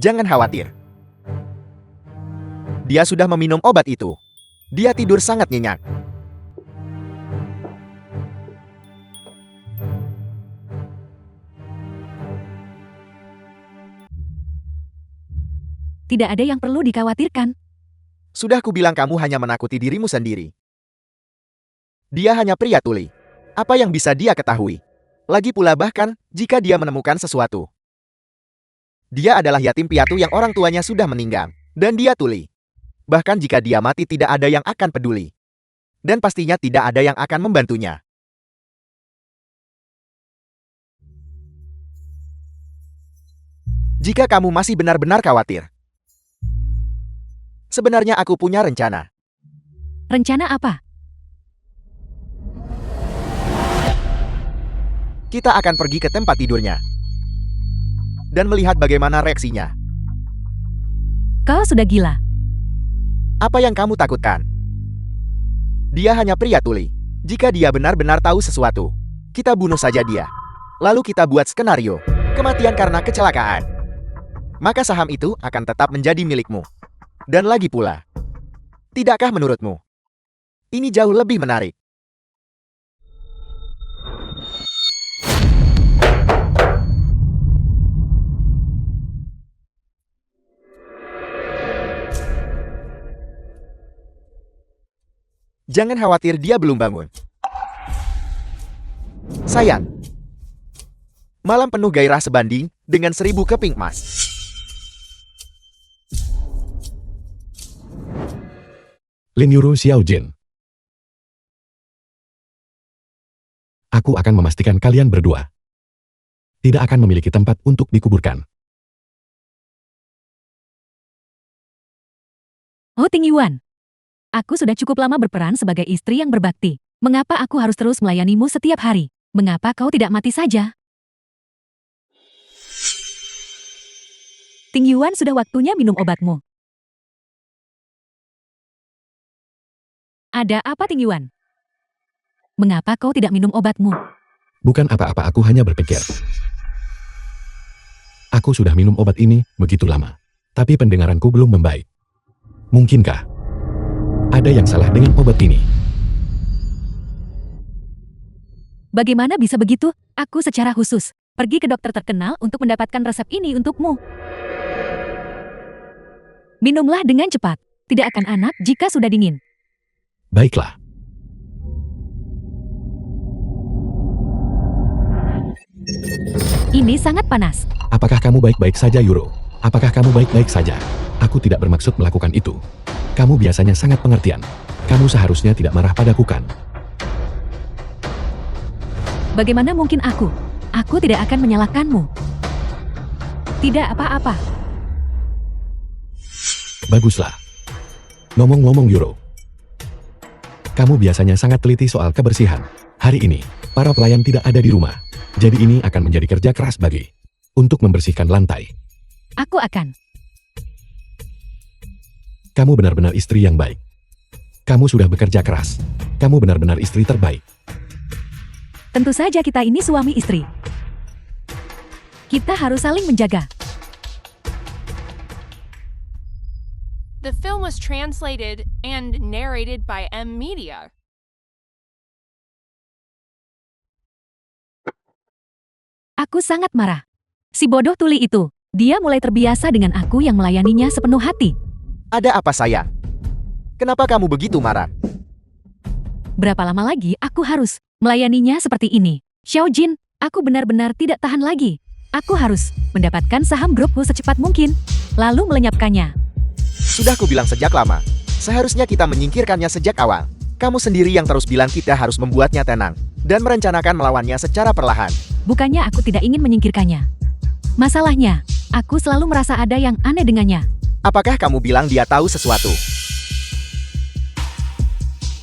Jangan khawatir. Dia sudah meminum obat itu. Dia tidur sangat nyenyak. Tidak ada yang perlu dikhawatirkan. Sudah kubilang kamu hanya menakuti dirimu sendiri. Dia hanya pria tuli. Apa yang bisa dia ketahui? Lagi pula bahkan, jika dia menemukan sesuatu. Dia adalah yatim piatu yang orang tuanya sudah meninggal. Dan dia tuli. Bahkan jika dia mati tidak ada yang akan peduli. Dan pastinya tidak ada yang akan membantunya. Jika kamu masih benar-benar khawatir. Sebenarnya aku punya rencana. Rencana apa? Kita akan pergi ke tempat tidurnya. Dan melihat bagaimana reaksinya. Kau sudah gila. Apa yang kamu takutkan? Dia hanya pria tuli. Jika dia benar-benar tahu sesuatu, kita bunuh saja dia. Lalu kita buat skenario kematian karena kecelakaan. Maka saham itu akan tetap menjadi milikmu. Dan lagi pula, tidakkah menurutmu? Ini jauh lebih menarik. Jangan khawatir, dia belum bangun. Sayang. Malam penuh gairah sebanding dengan 1000 keping emas. Lin Yuru Xiaojin. Aku akan memastikan kalian berdua tidak akan memiliki tempat untuk dikuburkan. Oh Ting Yuan. Aku sudah cukup lama berperan sebagai istri yang berbakti. Mengapa aku harus terus melayanimu setiap hari? Mengapa kau tidak mati saja? Ting Yuan, sudah waktunya minum obatmu. Ada apa Ting Yuan? Mengapa kau tidak minum obatmu? Bukan apa-apa, aku hanya berpikir. Aku sudah minum obat ini begitu lama, tapi pendengaranku belum membaik. Mungkinkah ada yang salah dengan obat ini? Bagaimana bisa begitu? Aku secara khusus pergi ke dokter terkenal untuk mendapatkan resep ini untukmu. Minumlah dengan cepat. Tidak akan anak jika sudah dingin. Baiklah. Ini sangat panas. Apakah kamu baik-baik saja, Yuro? Apakah kamu baik-baik saja? Aku tidak bermaksud melakukan itu. Kamu biasanya sangat pengertian. Kamu seharusnya tidak marah padaku kan? Bagaimana mungkin aku? Aku tidak akan menyalahkanmu. Tidak apa-apa. Baguslah. Ngomong-ngomong Yuro. Kamu biasanya sangat teliti soal kebersihan. Hari ini, para pelayan tidak ada di rumah. Jadi ini akan menjadi kerja keras bagi untuk membersihkan lantai. Aku akan. Kamu benar-benar istri yang baik. Kamu sudah bekerja keras. Kamu benar-benar istri terbaik. Tentu saja kita ini suami istri. Kita harus saling menjaga. The film was translated and narrated by M Media. Aku sangat marah. Si bodoh tuli itu, dia mulai terbiasa dengan aku yang melayaninya sepenuh hati. Ada apa sayang? Kenapa kamu begitu marah? Berapa lama lagi aku harus melayaninya seperti ini? Xiaojin, aku benar-benar tidak tahan lagi. Aku harus mendapatkan saham grupku secepat mungkin, lalu melenyapkannya. Sudah kubilang sejak lama. Seharusnya kita menyingkirkannya sejak awal. Kamu sendiri yang terus bilang kita harus membuatnya tenang dan merencanakan melawannya secara perlahan. Bukannya aku tidak ingin menyingkirkannya. Masalahnya, aku selalu merasa ada yang aneh dengannya. Apakah kamu bilang dia tahu sesuatu?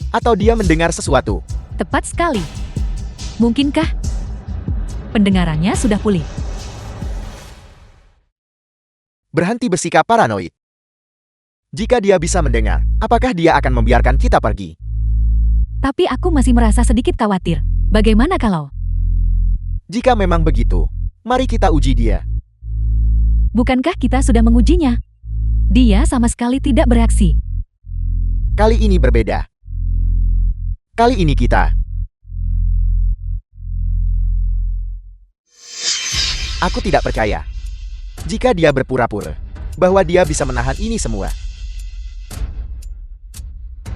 Atau dia mendengar sesuatu? Tepat sekali. Mungkinkah pendengarannya sudah pulih? Berhenti bersikap paranoid. Jika dia bisa mendengar, apakah dia akan membiarkan kita pergi? Tapi aku masih merasa sedikit khawatir. Bagaimana kalau? Jika memang begitu, mari kita uji dia. Bukankah kita sudah mengujinya? Dia sama sekali tidak bereaksi. Kali ini berbeda. Kali ini kita. Aku tidak percaya. Jika dia berpura-pura bahwa dia bisa menahan ini semua.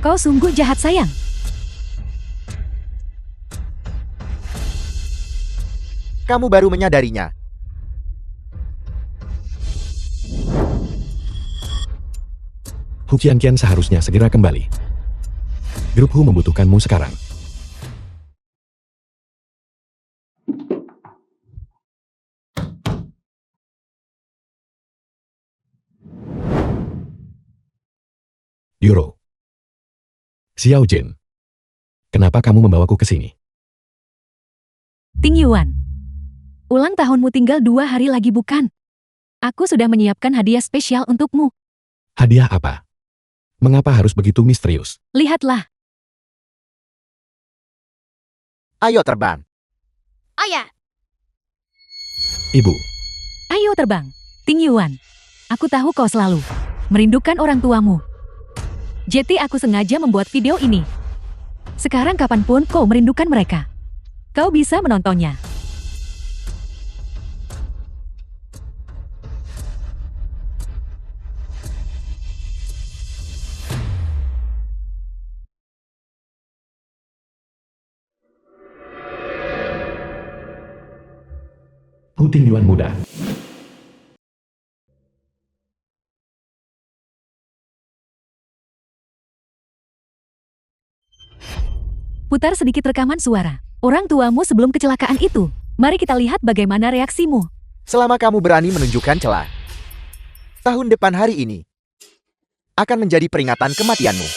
Kau sungguh jahat, sayang. Kamu baru menyadarinya. Hu Qianqian seharusnya segera kembali. Grup Hu membutuhkanmu sekarang. Yuro. Xiao Jin. Kenapa kamu membawaku ke sini? Ting Yuan. Ulang tahunmu tinggal 2 hari lagi, bukan? Aku sudah menyiapkan hadiah spesial untukmu. Hadiah apa? Mengapa harus begitu misterius? Lihatlah. Ayo terbang. Oh ya, Ibu, Ayo terbang. Ting Yuan. Aku tahu kau selalu merindukan orang tuamu. Jadi aku sengaja membuat video ini. Sekarang kapanpun kau merindukan mereka, kau bisa menontonnya. Hu Tingyuan muda. Putar sedikit rekaman suara orang tuamu sebelum kecelakaan itu. Mari kita lihat bagaimana reaksimu. Selama kamu berani menunjukkan celah, tahun depan hari ini akan menjadi peringatan kematianmu.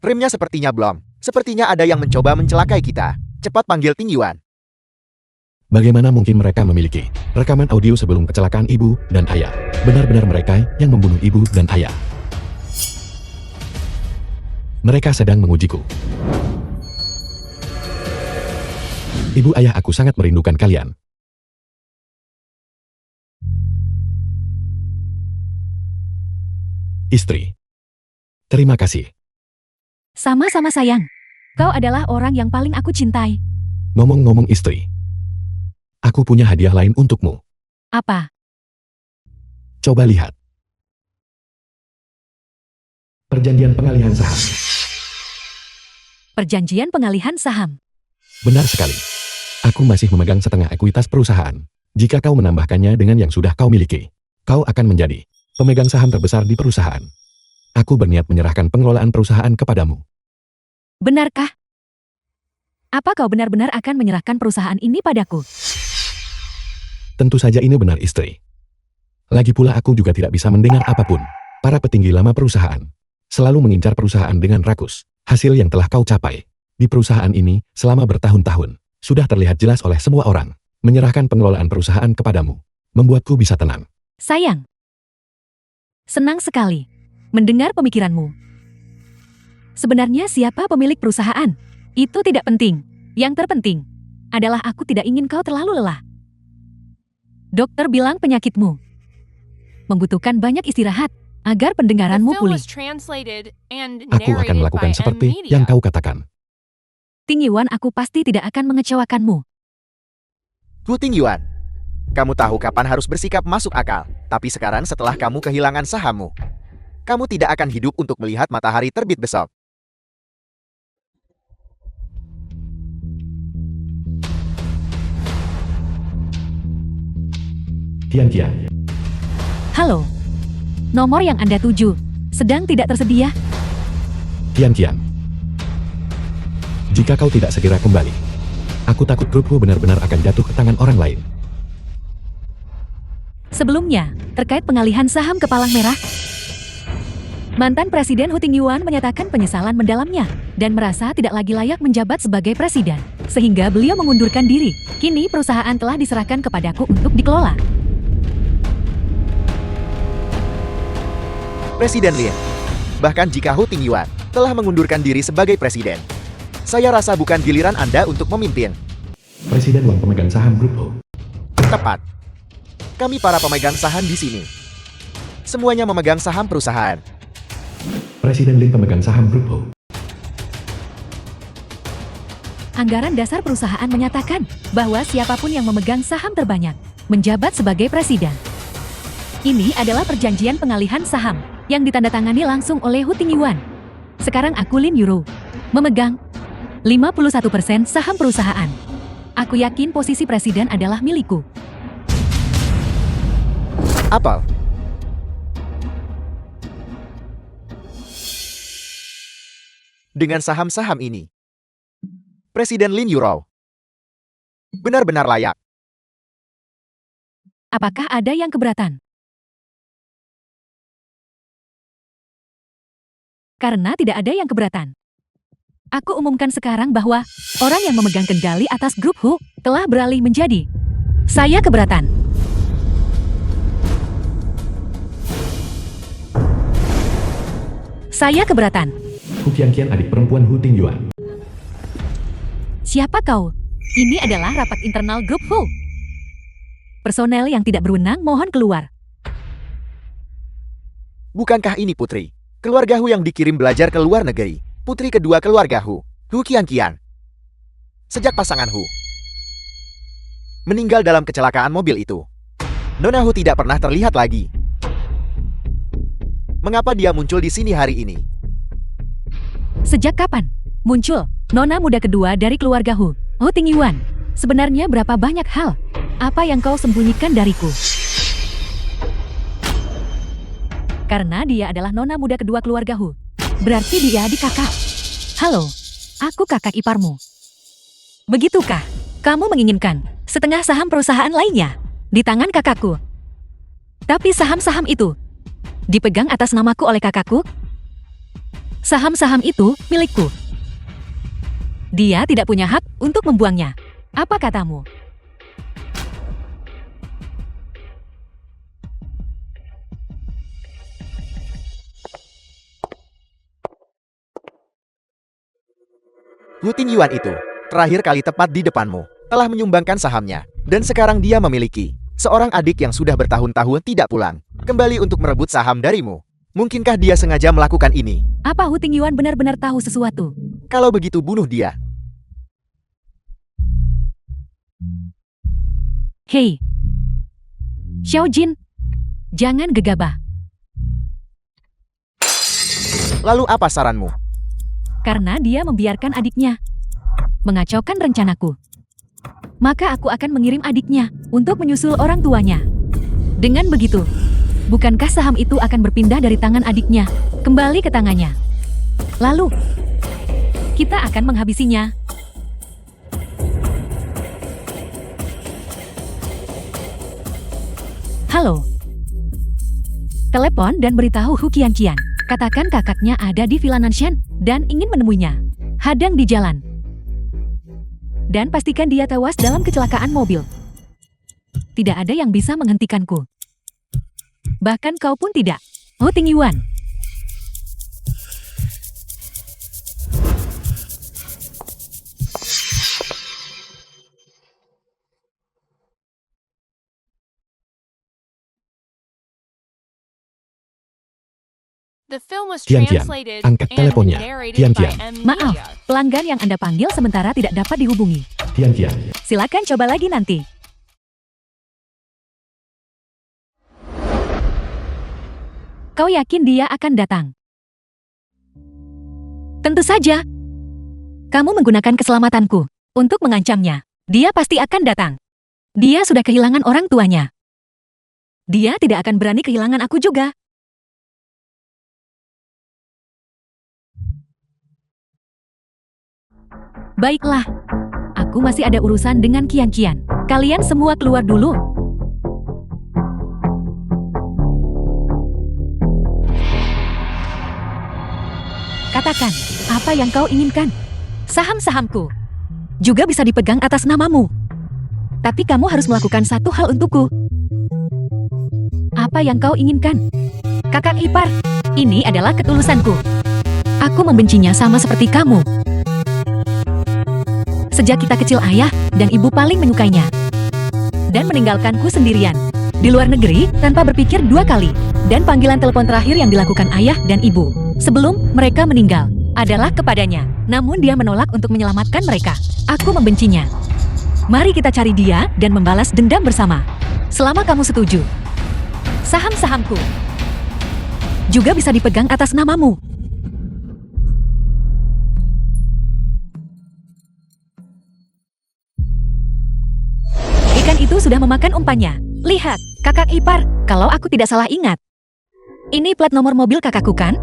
Rimnya sepertinya belum. Sepertinya ada yang mencoba mencelakai kita. Cepat panggil Ting Yuan. Bagaimana mungkin mereka memiliki rekaman audio sebelum kecelakaan ibu dan ayah? Benar-benar mereka yang membunuh ibu dan ayah. Mereka sedang mengujiku. Ibu ayah aku sangat merindukan kalian. Istri. Terima kasih. Sama-sama sayang. Kau adalah orang yang paling aku cintai. Ngomong-ngomong istri. Aku punya hadiah lain untukmu. Apa? Coba lihat. Perjanjian pengalihan saham. Perjanjian pengalihan saham. Benar sekali. Aku masih memegang setengah ekuitas perusahaan. Jika kau menambahkannya dengan yang sudah kau miliki, kau akan menjadi pemegang saham terbesar di perusahaan. Aku berniat menyerahkan pengelolaan perusahaan kepadamu. Benarkah? Apa kau benar-benar akan menyerahkan perusahaan ini padaku? Tentu saja ini benar istri. Lagi pula aku juga tidak bisa mendengar apapun. Para petinggi lama perusahaan selalu mengincar perusahaan dengan rakus. Hasil yang telah kau capai di perusahaan ini selama bertahun-tahun sudah terlihat jelas oleh semua orang. Menyerahkan pengelolaan perusahaan kepadamu membuatku bisa tenang. Sayang. Senang sekali mendengar pemikiranmu. Sebenarnya siapa pemilik perusahaan? Itu tidak penting. Yang terpenting adalah aku tidak ingin kau terlalu lelah. Dokter bilang penyakitmu membutuhkan banyak istirahat agar the pendengaranmu film pulih. was translated and Aku akan narrated melakukan by M seperti Media. yang kau katakan. Ting Yuan, aku pasti tidak akan mengecewakanmu. Hu Ting Yuan. Kamu tahu kapan harus bersikap masuk akal. Tapi sekarang setelah kamu kehilangan sahammu, kamu tidak akan hidup untuk melihat matahari terbit besok. Kian-kian. Halo. Nomor yang Anda tuju sedang tidak tersedia. Kian-kian. Jika kau tidak segera kembali, aku takut grupku benar-benar akan jatuh ke tangan orang lain. Sebelumnya, terkait pengalihan saham ke Palang Merah, mantan Presiden Hu Ting Yuan menyatakan penyesalan mendalamnya dan merasa tidak lagi layak menjabat sebagai presiden, sehingga beliau mengundurkan diri. Kini perusahaan telah diserahkan kepadaku untuk dikelola. Presiden Lin. Bahkan jika Hu Ting Yuan telah mengundurkan diri sebagai presiden, saya rasa bukan giliran Anda untuk memimpin. Presiden Wang pemegang saham grup Ho. Tepat. Kami para pemegang saham di sini. Semuanya memegang saham perusahaan. Presiden Lin pemegang saham Grup Ho. Anggaran dasar perusahaan menyatakan bahwa siapapun yang memegang saham terbanyak menjabat sebagai presiden. Ini adalah perjanjian pengalihan saham yang ditandatangani langsung oleh Hu Tingyuan. Sekarang aku Lin Yuro memegang 51% saham perusahaan. Aku yakin posisi presiden adalah milikku. Apel. Dengan saham-saham ini, Presiden Lin Yuro benar-benar layak. Apakah ada yang keberatan? Karena tidak ada yang keberatan. Aku umumkan sekarang bahwa orang yang memegang kendali atas grup Hu telah beralih menjadi saya keberatan. Saya keberatan. Hu Qianqian adik perempuan Hu Tingyuan. Siapa kau? Ini adalah rapat internal grup Hu. Personel yang tidak berwenang mohon keluar. Bukankah ini putri keluarga Hu yang dikirim belajar ke luar negeri? Putri kedua keluarga Hu, Hu Qianqian. Sejak pasangan Hu meninggal dalam kecelakaan mobil itu, Nona Hu tidak pernah terlihat lagi. Mengapa dia muncul di sini hari ini? Sejak kapan muncul nona muda kedua dari keluarga Hu, Hu Tingyuan? Sebenarnya berapa banyak hal? Apa yang kau sembunyikan dariku? Karena dia adalah nona muda kedua keluarga Hu, berarti dia adik kakak. Halo, aku kakak iparmu. Begitukah? Kamu menginginkan setengah saham perusahaan lainnya di tangan kakakku? Tapi saham-saham itu dipegang atas namaku oleh kakakku. Saham-saham itu milikku. Dia tidak punya hak untuk membuangnya. Apa katamu? Hu Tingyuan itu terakhir kali tepat di depanmu telah menyumbangkan sahamnya, dan sekarang dia memiliki seorang adik yang sudah bertahun-tahun tidak pulang kembali untuk merebut saham darimu. Mungkinkah dia sengaja melakukan ini? Apa Hu Tingyuan benar-benar tahu sesuatu? Kalau begitu bunuh dia. Hei, Xiao Jin, jangan gegabah. Lalu apa saranmu? Karena dia membiarkan adiknya mengacaukan rencanaku, maka aku akan mengirim adiknya untuk menyusul orang tuanya. Dengan begitu, bukankah saham itu akan berpindah dari tangan adiknya kembali ke tangannya? Lalu, kita akan menghabisinya. Halo. Telepon dan beritahu Hu Qianqian. Katakan kakaknya ada di Villa Nanshan dan ingin menemuinya. Hadang di jalan. Dan pastikan dia tewas dalam kecelakaan mobil. Tidak ada yang bisa menghentikanku. Bahkan kau pun tidak, Hu Tingyuan. The film was Qianqian, translated angkat and teleponnya. narrated Qianqian. by M. Maaf, Media. pelanggan yang Anda panggil sementara tidak dapat dihubungi. Qianqian. Silakan coba lagi nanti. Kau yakin dia akan datang? Tentu saja. Kamu menggunakan keselamatanku untuk mengancamnya. Dia pasti akan datang. Dia sudah kehilangan orang tuanya. Dia tidak akan berani kehilangan aku juga. Baiklah. Aku masih ada urusan dengan Qianqian. Kalian semua keluar dulu. Katakan, apa yang kau inginkan? Saham-sahamku juga bisa dipegang atas namamu. Tapi kamu harus melakukan satu hal untukku. Apa yang kau inginkan? Kakak ipar, ini adalah ketulusanku. Aku membencinya sama seperti kamu. Sejak kita kecil ayah dan ibu paling menyukainya. Dan meninggalkanku sendirian. di luar negeri tanpa berpikir dua kali. Dan panggilan telepon terakhir yang dilakukan ayah dan ibu sebelum mereka meninggal adalah kepadanya. Namun dia menolak untuk menyelamatkan mereka. Aku membencinya. Mari kita cari dia dan membalas dendam bersama. Selama kamu setuju. Saham-sahamku juga bisa dipegang atas namamu. Ikan itu sudah memakan umpannya. Lihat, kakak ipar, kalau aku tidak salah ingat. Ini plat nomor mobil kakakku kan?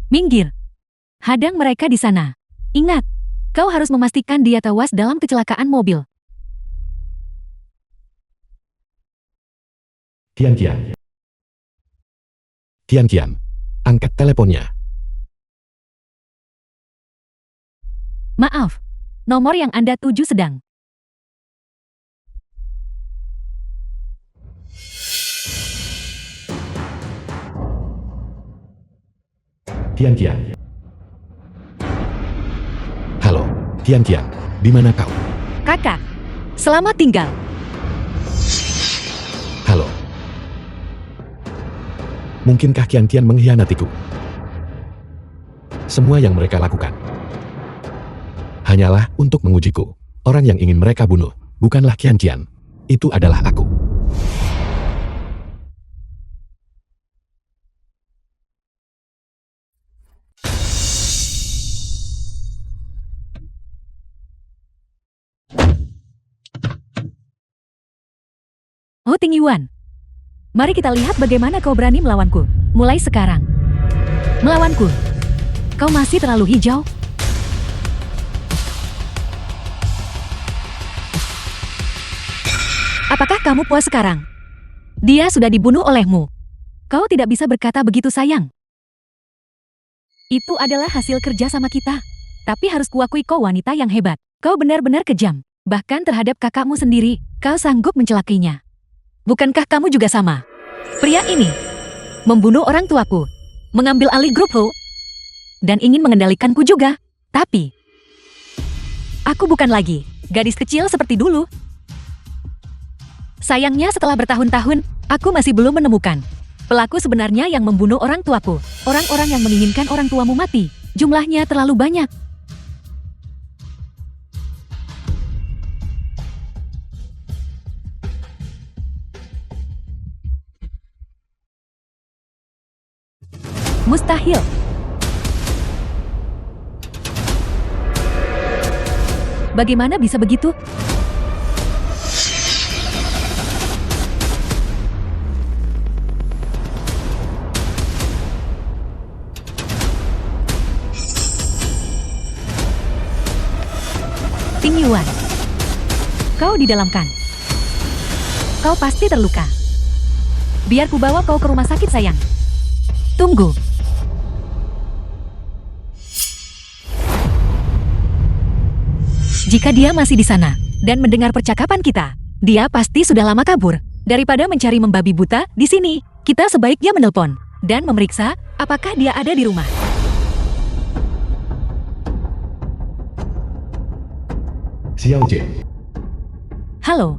Minggir. Hadang mereka di sana. Ingat, kau harus memastikan dia tewas dalam kecelakaan mobil. Kian. Kian, angkat teleponnya. Maaf, nomor yang Anda tuju sedang. Kian. Halo, Kian, di mana kau? Kakak, selamat tinggal. Halo. Mungkinkah Kian mengkhianatiku? Semua yang mereka lakukan hanyalah untuk mengujiku. Orang yang ingin mereka bunuh bukanlah Kian. Itu adalah aku. Ho Ting Yuan, mari kita lihat bagaimana kau berani melawanku. Mulai sekarang. Melawanku. Kau masih terlalu hijau. Apakah kamu puas sekarang? Dia sudah dibunuh olehmu. Kau tidak bisa berkata begitu, sayang. Itu adalah hasil kerja sama kita. Tapi harus kuakui kau wanita yang hebat. Kau benar-benar kejam. Bahkan terhadap kakakmu sendiri, kau sanggup mencelakainya. Bukankah kamu juga sama? Pria ini membunuh orang tuaku, mengambil alih grup Ho, dan ingin mengendalikanku juga. Tapi aku bukan lagi gadis kecil seperti dulu. Sayangnya setelah bertahun-tahun, aku masih belum menemukan pelaku sebenarnya yang membunuh orang tuaku. Orang-orang yang menginginkan orang tuamu mati, jumlahnya terlalu banyak. Mustahil. Bagaimana bisa begitu? Ting Yuan, kau didalamkan. Kau pasti terluka. Biar ku bawa kau ke rumah sakit, sayang. Tunggu. Jika dia masih di sana dan mendengar percakapan kita, dia pasti sudah lama kabur. Daripada mencari membabi buta di sini, kita sebaiknya menelpon dan memeriksa apakah dia ada di rumah. Xiao Jin. Halo.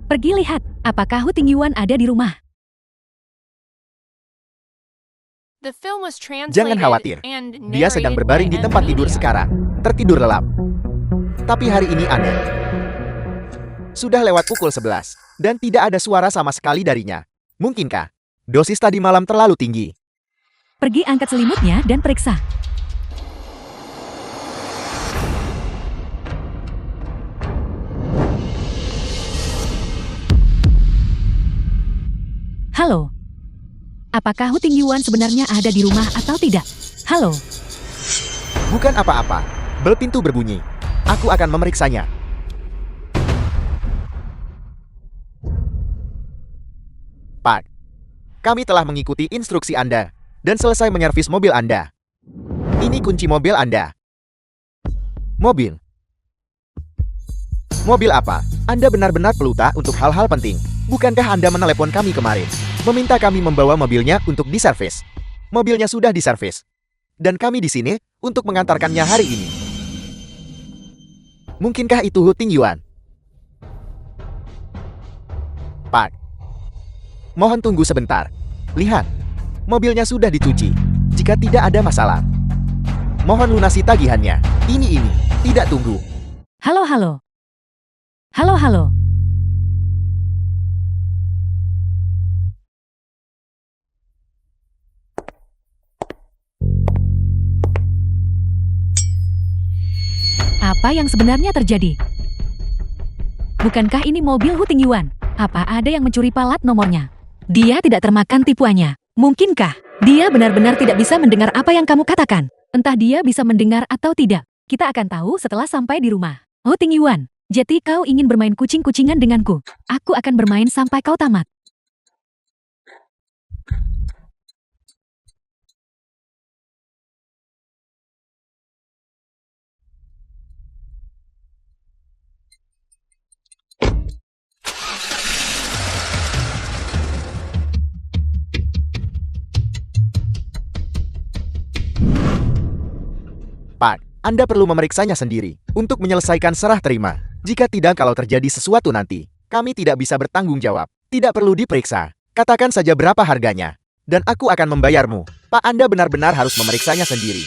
Pergi lihat apakah Ho Ting Yuan ada di rumah. The film was translated Jangan khawatir. and Dia sedang narrated berbaring by di tempat M. tidur Media. sekarang. Tertidur lelap. Tapi hari ini aneh. Sudah lewat pukul 11, dan tidak ada suara sama sekali darinya. Mungkinkah dosis tadi malam terlalu tinggi? Pergi angkat selimutnya dan periksa. Halo. Apakah Ho Ting Yuan sebenarnya ada di rumah atau tidak? Halo. Bukan apa-apa. Bel pintu berbunyi. Aku akan memeriksanya. Pak, kami telah mengikuti instruksi Anda dan selesai menyervis mobil Anda. Ini kunci mobil Anda. Mobil. Mobil apa? Anda benar-benar peluta untuk hal-hal penting. Bukankah Anda menelepon kami kemarin? Meminta kami membawa mobilnya untuk diservis. Mobilnya sudah diservis. Dan kami di sini untuk mengantarkannya hari ini. Mungkinkah itu Ho Ting Yuan? Pak, Mohon tunggu sebentar. Lihat, mobilnya sudah dicuci. Jika tidak ada masalah, mohon lunasi tagihannya. Ini, tidak tunggu. Halo, halo. Halo, halo. Apa yang sebenarnya terjadi? Bukankah ini mobil Hu Tingyuan? Apa ada yang mencuri plat nomornya? Dia tidak termakan tipuannya. Mungkinkah dia benar-benar tidak bisa mendengar apa yang kamu katakan? Entah dia bisa mendengar atau tidak. Kita akan tahu setelah sampai di rumah. Hu Tingyuan, jadi kau ingin bermain kucing-kucingan denganku? Aku akan bermain sampai kau tamat. Pak, Anda perlu memeriksanya sendiri untuk menyelesaikan serah terima. Jika tidak, kalau terjadi sesuatu nanti, kami tidak bisa bertanggung jawab. Tidak perlu diperiksa. Katakan saja berapa harganya, dan aku akan membayarmu. Pak, Anda benar-benar harus memeriksanya sendiri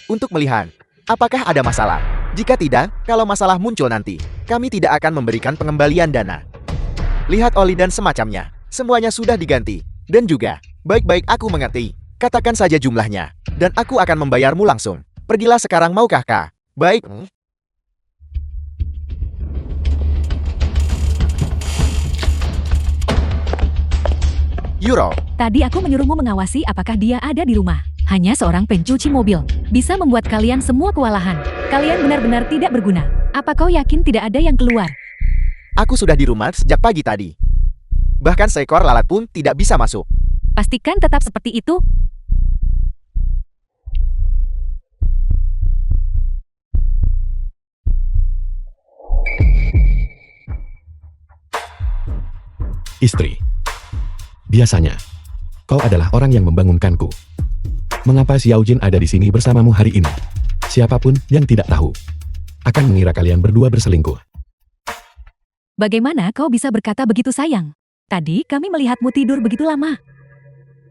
untuk melihat apakah ada masalah. Jika tidak, kalau masalah muncul nanti, kami tidak akan memberikan pengembalian dana. Lihat oli dan semacamnya, semuanya sudah diganti. Dan juga, baik-baik aku mengerti. Katakan saja jumlahnya, dan aku akan membayarmu langsung. Pergilah sekarang, maukah, Kak? Baik. Euro, Tadi aku menyuruhmu mengawasi apakah dia ada di rumah. Hanya seorang pencuci mobil bisa membuat kalian semua kewalahan. Kalian benar-benar tidak berguna. Apa kau yakin tidak ada yang keluar? aku sudah di rumah sejak pagi tadi. Bahkan seekor lalat pun tidak bisa masuk. Pastikan tetap seperti itu. Istri. Biasanya, kau adalah orang yang membangunkanku. Mengapa Xiao Jin ada di sini bersamamu hari ini? Siapapun yang tidak tahu akan mengira kalian berdua berselingkuh. Bagaimana kau bisa berkata begitu, sayang? Tadi kami melihatmu tidur begitu lama.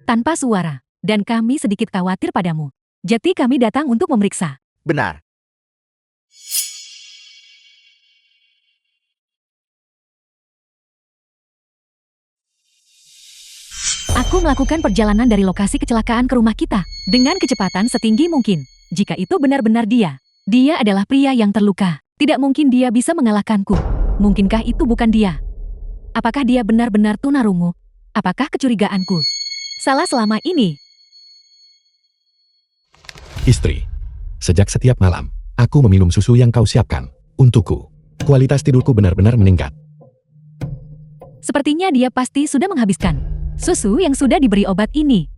Tanpa suara, dan kami sedikit khawatir padamu. Jadi kami datang untuk memeriksa. Benar. Aku melakukan perjalanan dari lokasi kecelakaan ke rumah kita dengan kecepatan setinggi mungkin. Jika itu benar-benar dia adalah pria yang terluka. Tidak mungkin dia bisa mengalahkanku. Mungkinkah itu bukan dia? Apakah dia benar-benar tunarungu? Apakah kecurigaanku salah selama ini? Istri, sejak setiap malam, aku meminum susu yang kau siapkan untukku. Kualitas tidurku benar-benar meningkat. Sepertinya dia pasti sudah menghabiskan susu yang sudah diberi obat ini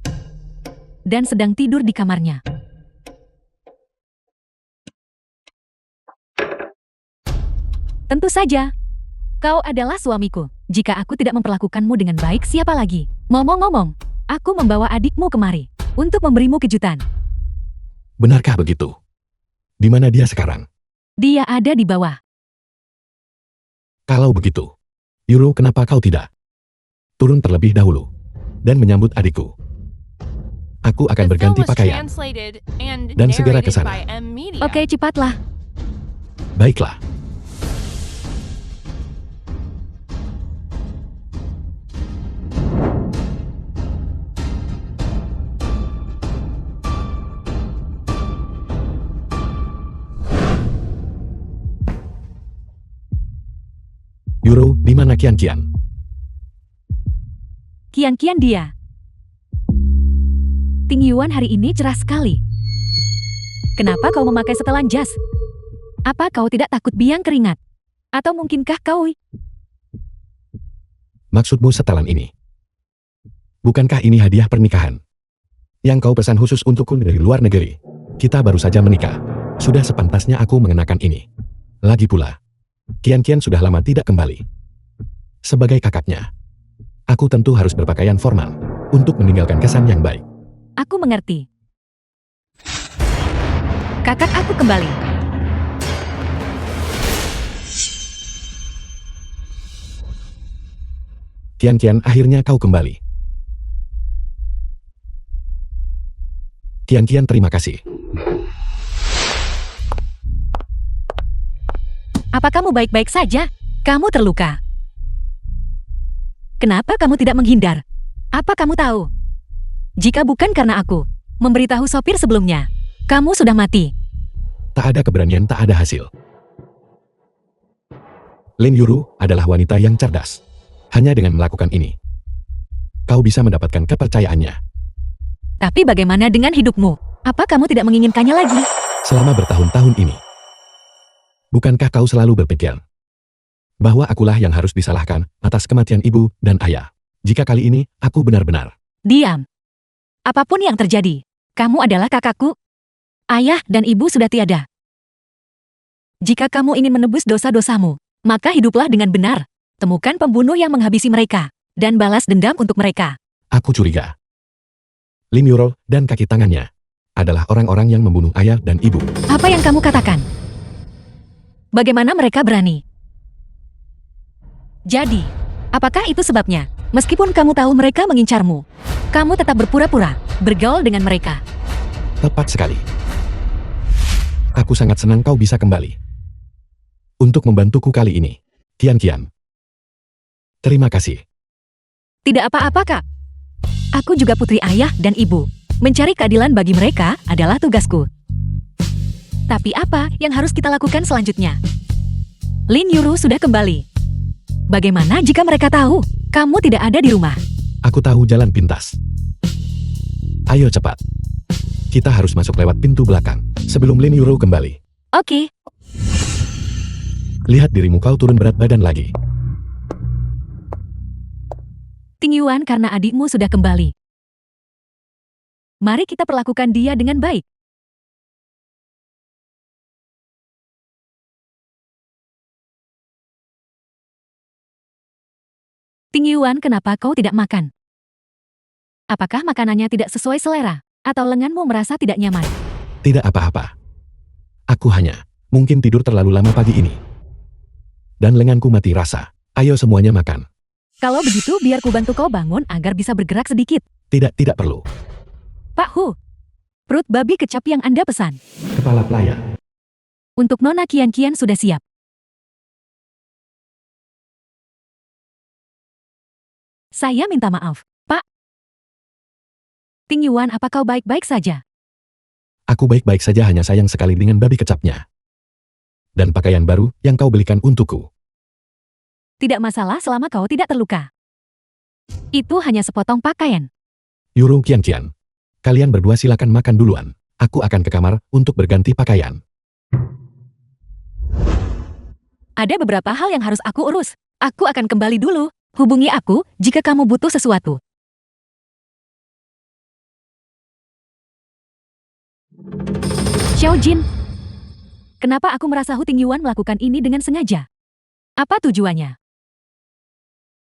dan sedang tidur di kamarnya. Tentu saja, kau adalah suamiku. Jika aku tidak memperlakukanmu dengan baik, siapa lagi? Ngomong-ngomong, aku membawa adikmu kemari untuk memberimu kejutan. Benarkah begitu? Di mana dia sekarang? Dia ada di bawah. Kalau begitu, Euro, kenapa kau tidak turun terlebih dahulu dan menyambut adikku? Aku akan The film berganti was pakaian. translated and Dan segera narrated ke sana. by M Media. Oke, cepatlah. Baiklah. Euro, di mana Kian-Kian? Kian-Kian dia. Ting Yuan hari ini cerah sekali. Kenapa kau memakai setelan jas? Apa kau tidak takut biang keringat? Atau mungkinkah kau... Maksudmu setelan ini? Bukankah ini hadiah pernikahan? Yang kau pesan khusus untukku dari luar negeri. Kita baru saja menikah. Sudah sepantasnya aku mengenakan ini. Lagi pula, Kian-Kian sudah lama tidak kembali. Sebagai kakaknya, aku tentu harus berpakaian formal untuk meninggalkan kesan yang baik. Aku mengerti. Kakak aku kembali. Qian, akhirnya kau kembali. Qian, terima kasih. Apa kamu baik-baik saja? Kamu terluka. Kenapa kamu tidak menghindar? Apa kamu tahu? Jika bukan karena aku memberitahu sopir sebelumnya, kamu sudah mati. Tak ada keberanian, tak ada hasil. Lin Yuru adalah wanita yang cerdas. Hanya dengan melakukan ini, kau bisa mendapatkan kepercayaannya. Tapi bagaimana dengan hidupmu? Apa kamu tidak menginginkannya lagi? Selama bertahun-tahun ini, bukankah kau selalu berpikir bahwa akulah yang harus disalahkan atas kematian ibu dan ayah? Jika kali ini aku benar-benar... Diam. Apapun yang terjadi, kamu adalah kakakku. Ayah dan ibu sudah tiada. Jika kamu ingin menebus dosa-dosamu, maka hiduplah dengan benar. Temukan pembunuh yang menghabisi mereka, dan balas dendam untuk mereka. Aku curiga Lim Yuro dan kaki tangannya adalah orang-orang yang membunuh ayah dan ibu. Apa yang kamu katakan? Bagaimana mereka berani? Jadi, apakah itu sebabnya? Meskipun kamu tahu mereka mengincarmu, kamu tetap berpura-pura bergaul dengan mereka. Tepat sekali. Aku sangat senang kau bisa kembali untuk membantuku kali ini. Qian. Terima kasih. Tidak apa-apa, Kak. Aku juga putri ayah dan ibu. Mencari keadilan bagi mereka adalah tugasku. Tapi apa yang harus kita lakukan selanjutnya? Lin Yuru sudah kembali. Bagaimana jika mereka tahu kamu tidak ada di rumah? Aku tahu jalan pintas. Ayo cepat. Kita harus masuk lewat pintu belakang sebelum Lin Yuru kembali. Oke. Lihat dirimu, kau turun berat badan lagi. Ting Yuan, karena adikmu sudah kembali. Mari kita perlakukan dia dengan baik. Ting Yuan, kenapa kau tidak makan? Apakah makanannya tidak sesuai selera? Atau lenganmu merasa tidak nyaman? Tidak apa-apa. Aku hanya mungkin tidur terlalu lama pagi ini. Dan lenganku mati rasa. Ayo semuanya makan. Kalau begitu biar ku bantu kau bangun agar bisa bergerak sedikit. Tidak perlu. Pak Hu, perut babi kecap yang Anda pesan. Kepala pelayan. Untuk Nona Qian sudah siap. Saya minta maaf, Pak. Ting Yuan, apa kau baik-baik saja? Aku baik-baik saja, hanya sayang sekali dengan babi kecapnya. Dan pakaian baru yang kau belikan untukku. Tidak masalah selama kau tidak terluka. Itu hanya sepotong pakaian. Yuru, Qian. Kalian berdua silakan makan duluan. Aku akan ke kamar untuk berganti pakaian. Ada beberapa hal yang harus aku urus. Aku akan kembali dulu. Hubungi aku jika kamu butuh sesuatu. Xiao Jin, kenapa aku merasa Hu Tingyuan melakukan ini dengan sengaja? Apa tujuannya?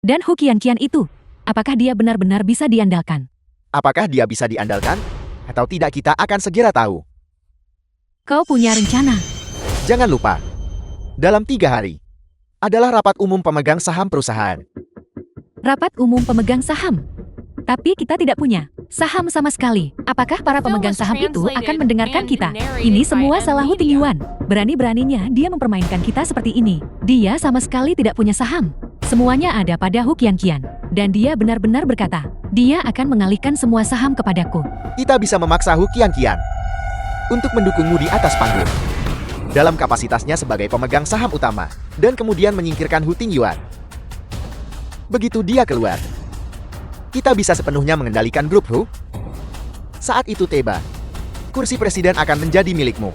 Dan Hu Qian itu, apakah dia benar-benar bisa diandalkan? Apakah dia bisa diandalkan? Atau tidak, kita akan segera tahu. Kau punya rencana. Jangan lupa, dalam 3 hari, adalah rapat umum pemegang saham perusahaan. Rapat umum pemegang saham. Tapi kita tidak punya saham sama sekali. Apakah para pemegang saham itu akan mendengarkan kita? Ini semua salah Hu Tingyuan. Berani-beraninya dia mempermainkan kita seperti ini. Dia sama sekali tidak punya saham. Semuanya ada pada Hu Qian. Dan dia benar-benar berkata, dia akan mengalihkan semua saham kepadaku. Kita bisa memaksa Hu Qian untuk mendukungmu di atas panggung. Dalam kapasitasnya sebagai pemegang saham utama. Dan kemudian menyingkirkan Hu Tingyuan. Begitu dia keluar, kita bisa sepenuhnya mengendalikan grup Hu. Saat itu tiba, kursi presiden akan menjadi milikmu.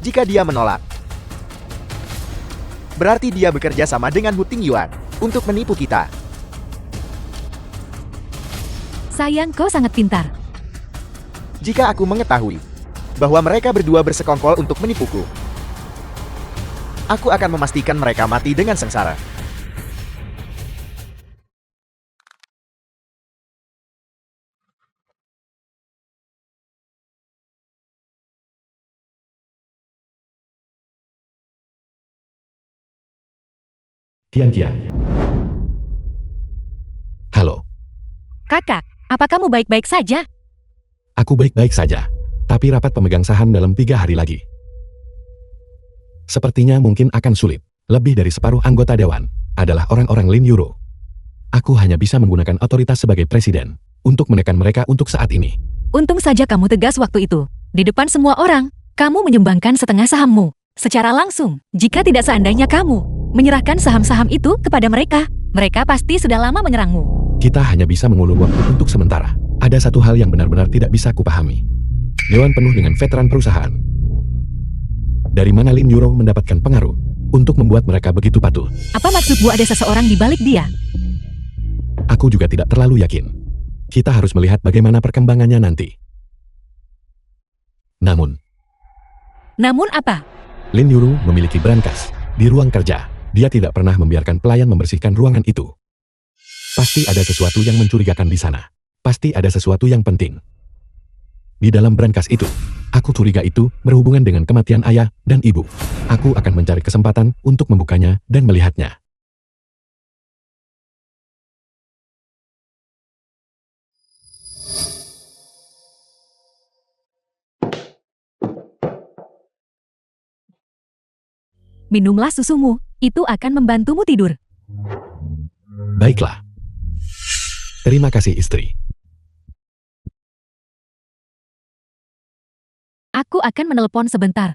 Jika dia menolak, berarti dia bekerja sama dengan Hu Tingyuan untuk menipu kita. Sayang, kau sangat pintar. Jika aku mengetahui bahwa mereka berdua bersekongkol untuk menipuku, aku akan memastikan mereka mati dengan sengsara. Qian. Kakak, apa kamu baik-baik saja? Aku baik-baik saja. Tapi rapat pemegang saham dalam 3 hari lagi. Sepertinya mungkin akan sulit. Lebih dari separuh anggota dewan adalah orang-orang Lin Euro. Aku hanya bisa menggunakan otoritas sebagai presiden untuk menekan mereka untuk saat ini. Untung saja kamu tegas waktu itu. Di depan semua orang, kamu menyumbangkan setengah sahammu. Secara langsung, jika tidak seandainya kamu menyerahkan saham-saham itu kepada mereka, mereka pasti sudah lama menyerangmu. Kita hanya bisa mengulur waktu untuk sementara. Ada satu hal yang benar-benar tidak bisa kupahami. Dewan penuh dengan veteran perusahaan. Dari mana Lin Euro mendapatkan pengaruh untuk membuat mereka begitu patuh? Apa maksudmu ada seseorang di balik dia? Aku juga tidak terlalu yakin. Kita harus melihat bagaimana perkembangannya nanti. Namun Apa? Lin Euro memiliki brankas di ruang kerja. Dia tidak pernah membiarkan pelayan membersihkan ruangan itu. Pasti ada sesuatu yang mencurigakan di sana. Pasti ada sesuatu yang penting. Di dalam brankas itu, aku curiga itu berhubungan dengan kematian ayah dan ibu. Aku akan mencari kesempatan untuk membukanya dan melihatnya. Minumlah susumu, itu akan membantumu tidur. Baiklah. Terima kasih istri. Aku akan menelepon sebentar.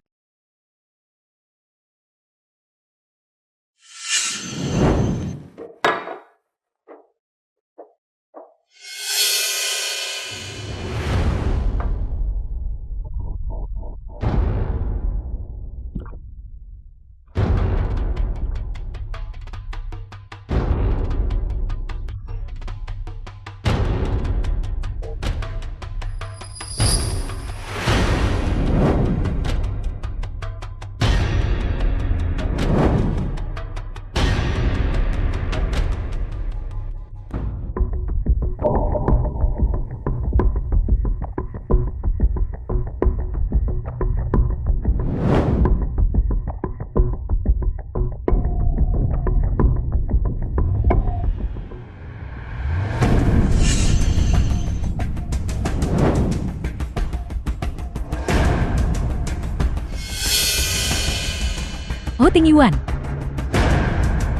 Oh Ting Yuan,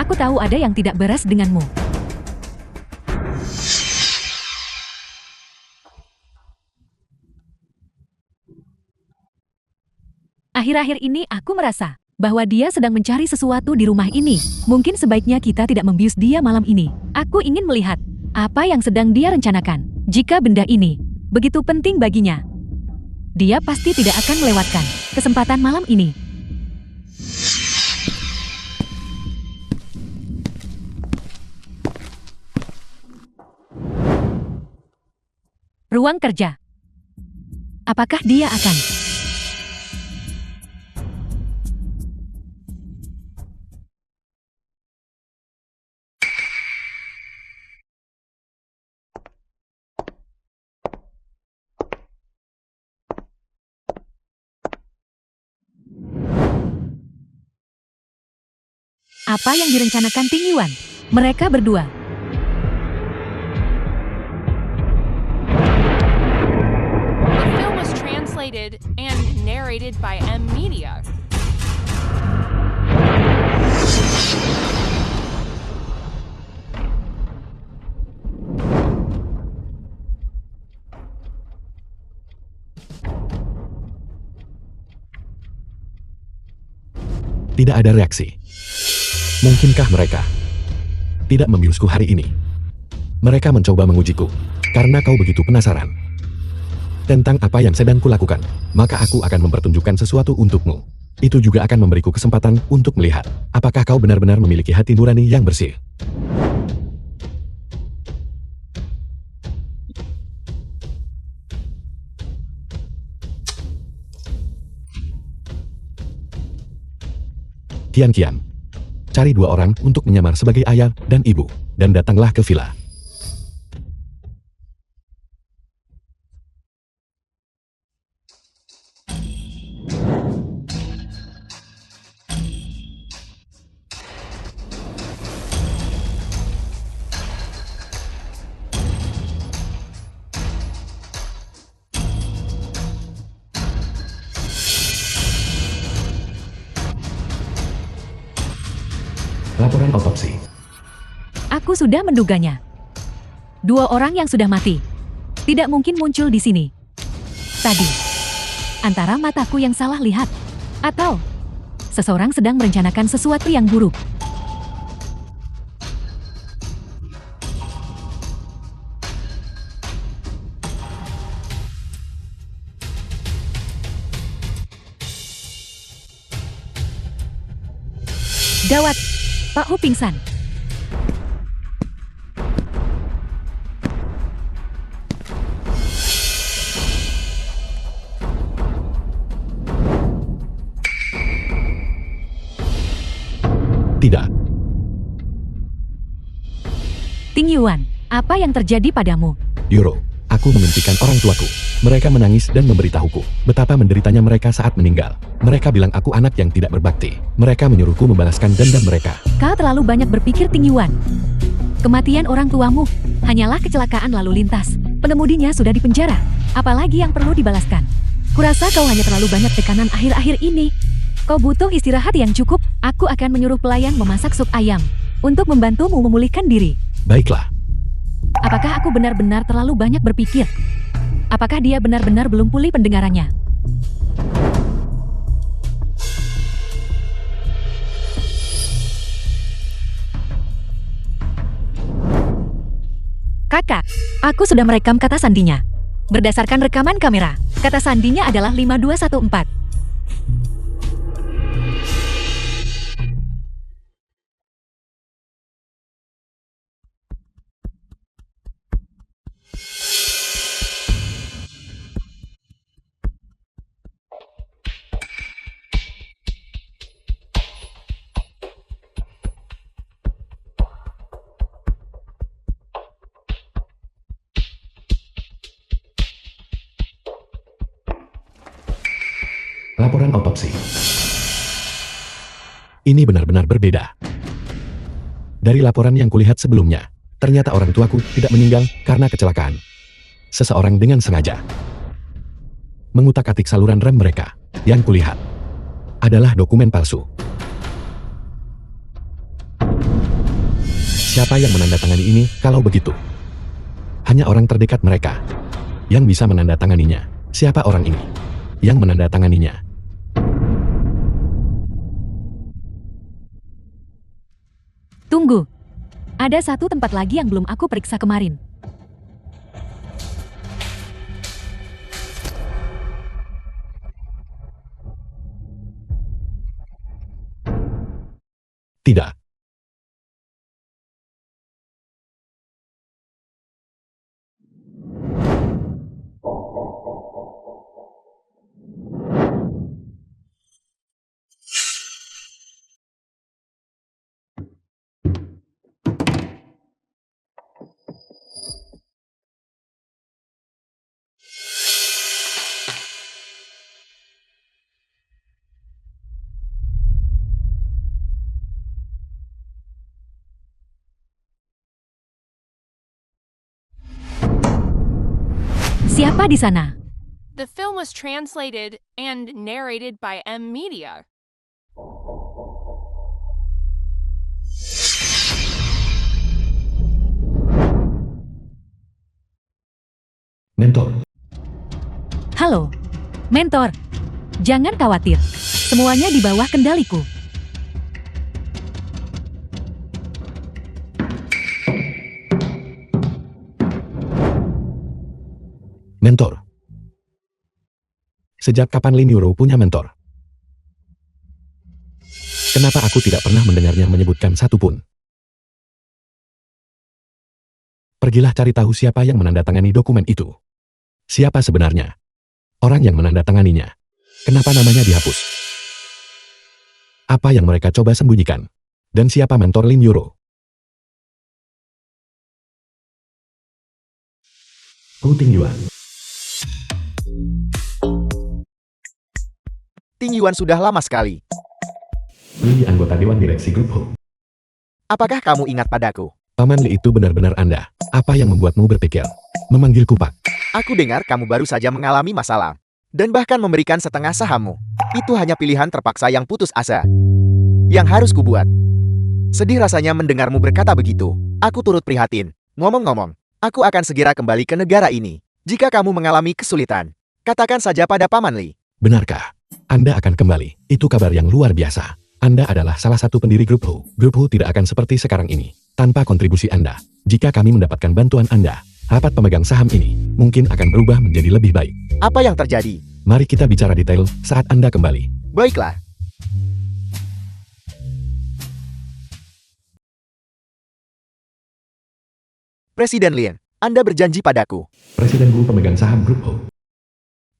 aku tahu ada yang tidak beres denganmu. Akhir-akhir ini aku merasa bahwa dia sedang mencari sesuatu di rumah ini. Mungkin sebaiknya kita tidak membius dia malam ini. Aku ingin melihat apa yang sedang dia rencanakan. Jika benda ini begitu penting baginya, dia pasti tidak akan melewatkan kesempatan malam ini. Ruang kerja. Apakah dia akan? Apa yang direncanakan Ting Yuan? Mereka berdua. And narrated by M Media. Tidak ada reaksi. Mungkinkah mereka tidak membiusku hari ini? Mereka mencoba mengujiku karena kau begitu penasaran tentang apa yang sedang kulakukan, maka aku akan mempertunjukkan sesuatu untukmu. Itu juga akan memberiku kesempatan untuk melihat apakah kau benar-benar memiliki hati nurani yang bersih. Kian, cari 2 orang untuk menyamar sebagai ayah dan ibu, dan datanglah ke villa. Laporan otopsi. Aku sudah menduganya. 2 orang yang sudah mati tidak mungkin muncul di sini. Tadi, antara mataku yang salah lihat, atau seseorang sedang merencanakan sesuatu yang buruk. Gawat, Pak Hu pingsan. Tidak. Ting Yuan, apa yang terjadi padamu? Yuro, aku memimpikan orang tuaku. Mereka menangis dan memberitahuku betapa menderitanya mereka saat meninggal. Mereka bilang aku anak yang tidak berbakti. Mereka menyuruhku membalaskan dendam mereka. Kau terlalu banyak berpikir, Ting Yuan. Kematian orang tuamu hanyalah kecelakaan lalu lintas. Pengemudinya sudah dipenjara. Apalagi yang perlu dibalaskan? Kurasa kau hanya terlalu banyak tekanan akhir-akhir ini. Kau butuh istirahat yang cukup. Aku akan menyuruh pelayan memasak sup ayam untuk membantumu memulihkan diri. Baiklah. Apakah aku benar-benar terlalu banyak berpikir? Apakah dia benar-benar belum pulih pendengarannya? Kakak, aku sudah merekam kata sandinya. Berdasarkan rekaman kamera, kata sandinya adalah 5214. Laporan otopsi. Ini benar-benar berbeda. Dari laporan yang kulihat sebelumnya, ternyata orang tuaku tidak meninggal karena kecelakaan. Seseorang dengan sengaja mengutak-atik saluran rem mereka. Yang kulihat adalah dokumen palsu. Siapa yang menandatangani ini kalau begitu? Hanya orang terdekat mereka yang bisa menandatanganinya. Siapa orang ini yang menandatanganinya? Tunggu. Ada satu tempat lagi yang belum aku periksa kemarin. Tidak. Siapa di sana? The film was translated and narrated by M Media. Mentor. Halo, mentor. Jangan khawatir. Semuanya di bawah kendaliku. Mentor. Sejak kapan Lin Yuro punya mentor? Kenapa aku tidak pernah mendengarnya menyebutkan satu pun? Pergilah cari tahu siapa yang menandatangani dokumen itu. Siapa sebenarnya orang yang menandatanganinya? Kenapa namanya dihapus? Apa yang mereka coba sembunyikan? Dan siapa mentor Lin Yuro? Ting Yuan. Ting Yuan sudah lama sekali. Li anggota Dewan Direksi Grup Ho. Apakah kamu ingat padaku? Paman Li itu benar-benar Anda. Apa yang membuatmu berpikir memanggilku Pak? Aku dengar kamu baru saja mengalami masalah. Dan bahkan memberikan setengah sahammu. Itu hanya pilihan terpaksa yang putus asa. Yang harus kubuat. Sedih rasanya mendengarmu berkata begitu. Aku turut prihatin. Ngomong-ngomong, aku akan segera kembali ke negara ini. Jika kamu mengalami kesulitan, katakan saja pada Paman Li. Benarkah? Anda akan kembali. Itu kabar yang luar biasa. Anda adalah salah satu pendiri Grup Hu. Grup Hu tidak akan seperti sekarang ini tanpa kontribusi Anda. Jika kami mendapatkan bantuan Anda, rapat pemegang saham ini mungkin akan berubah menjadi lebih baik. Apa yang terjadi? Mari kita bicara detail saat Anda kembali. Baiklah. Presiden Lin, Anda berjanji padaku. Presiden Hu pemegang saham Grup Hu.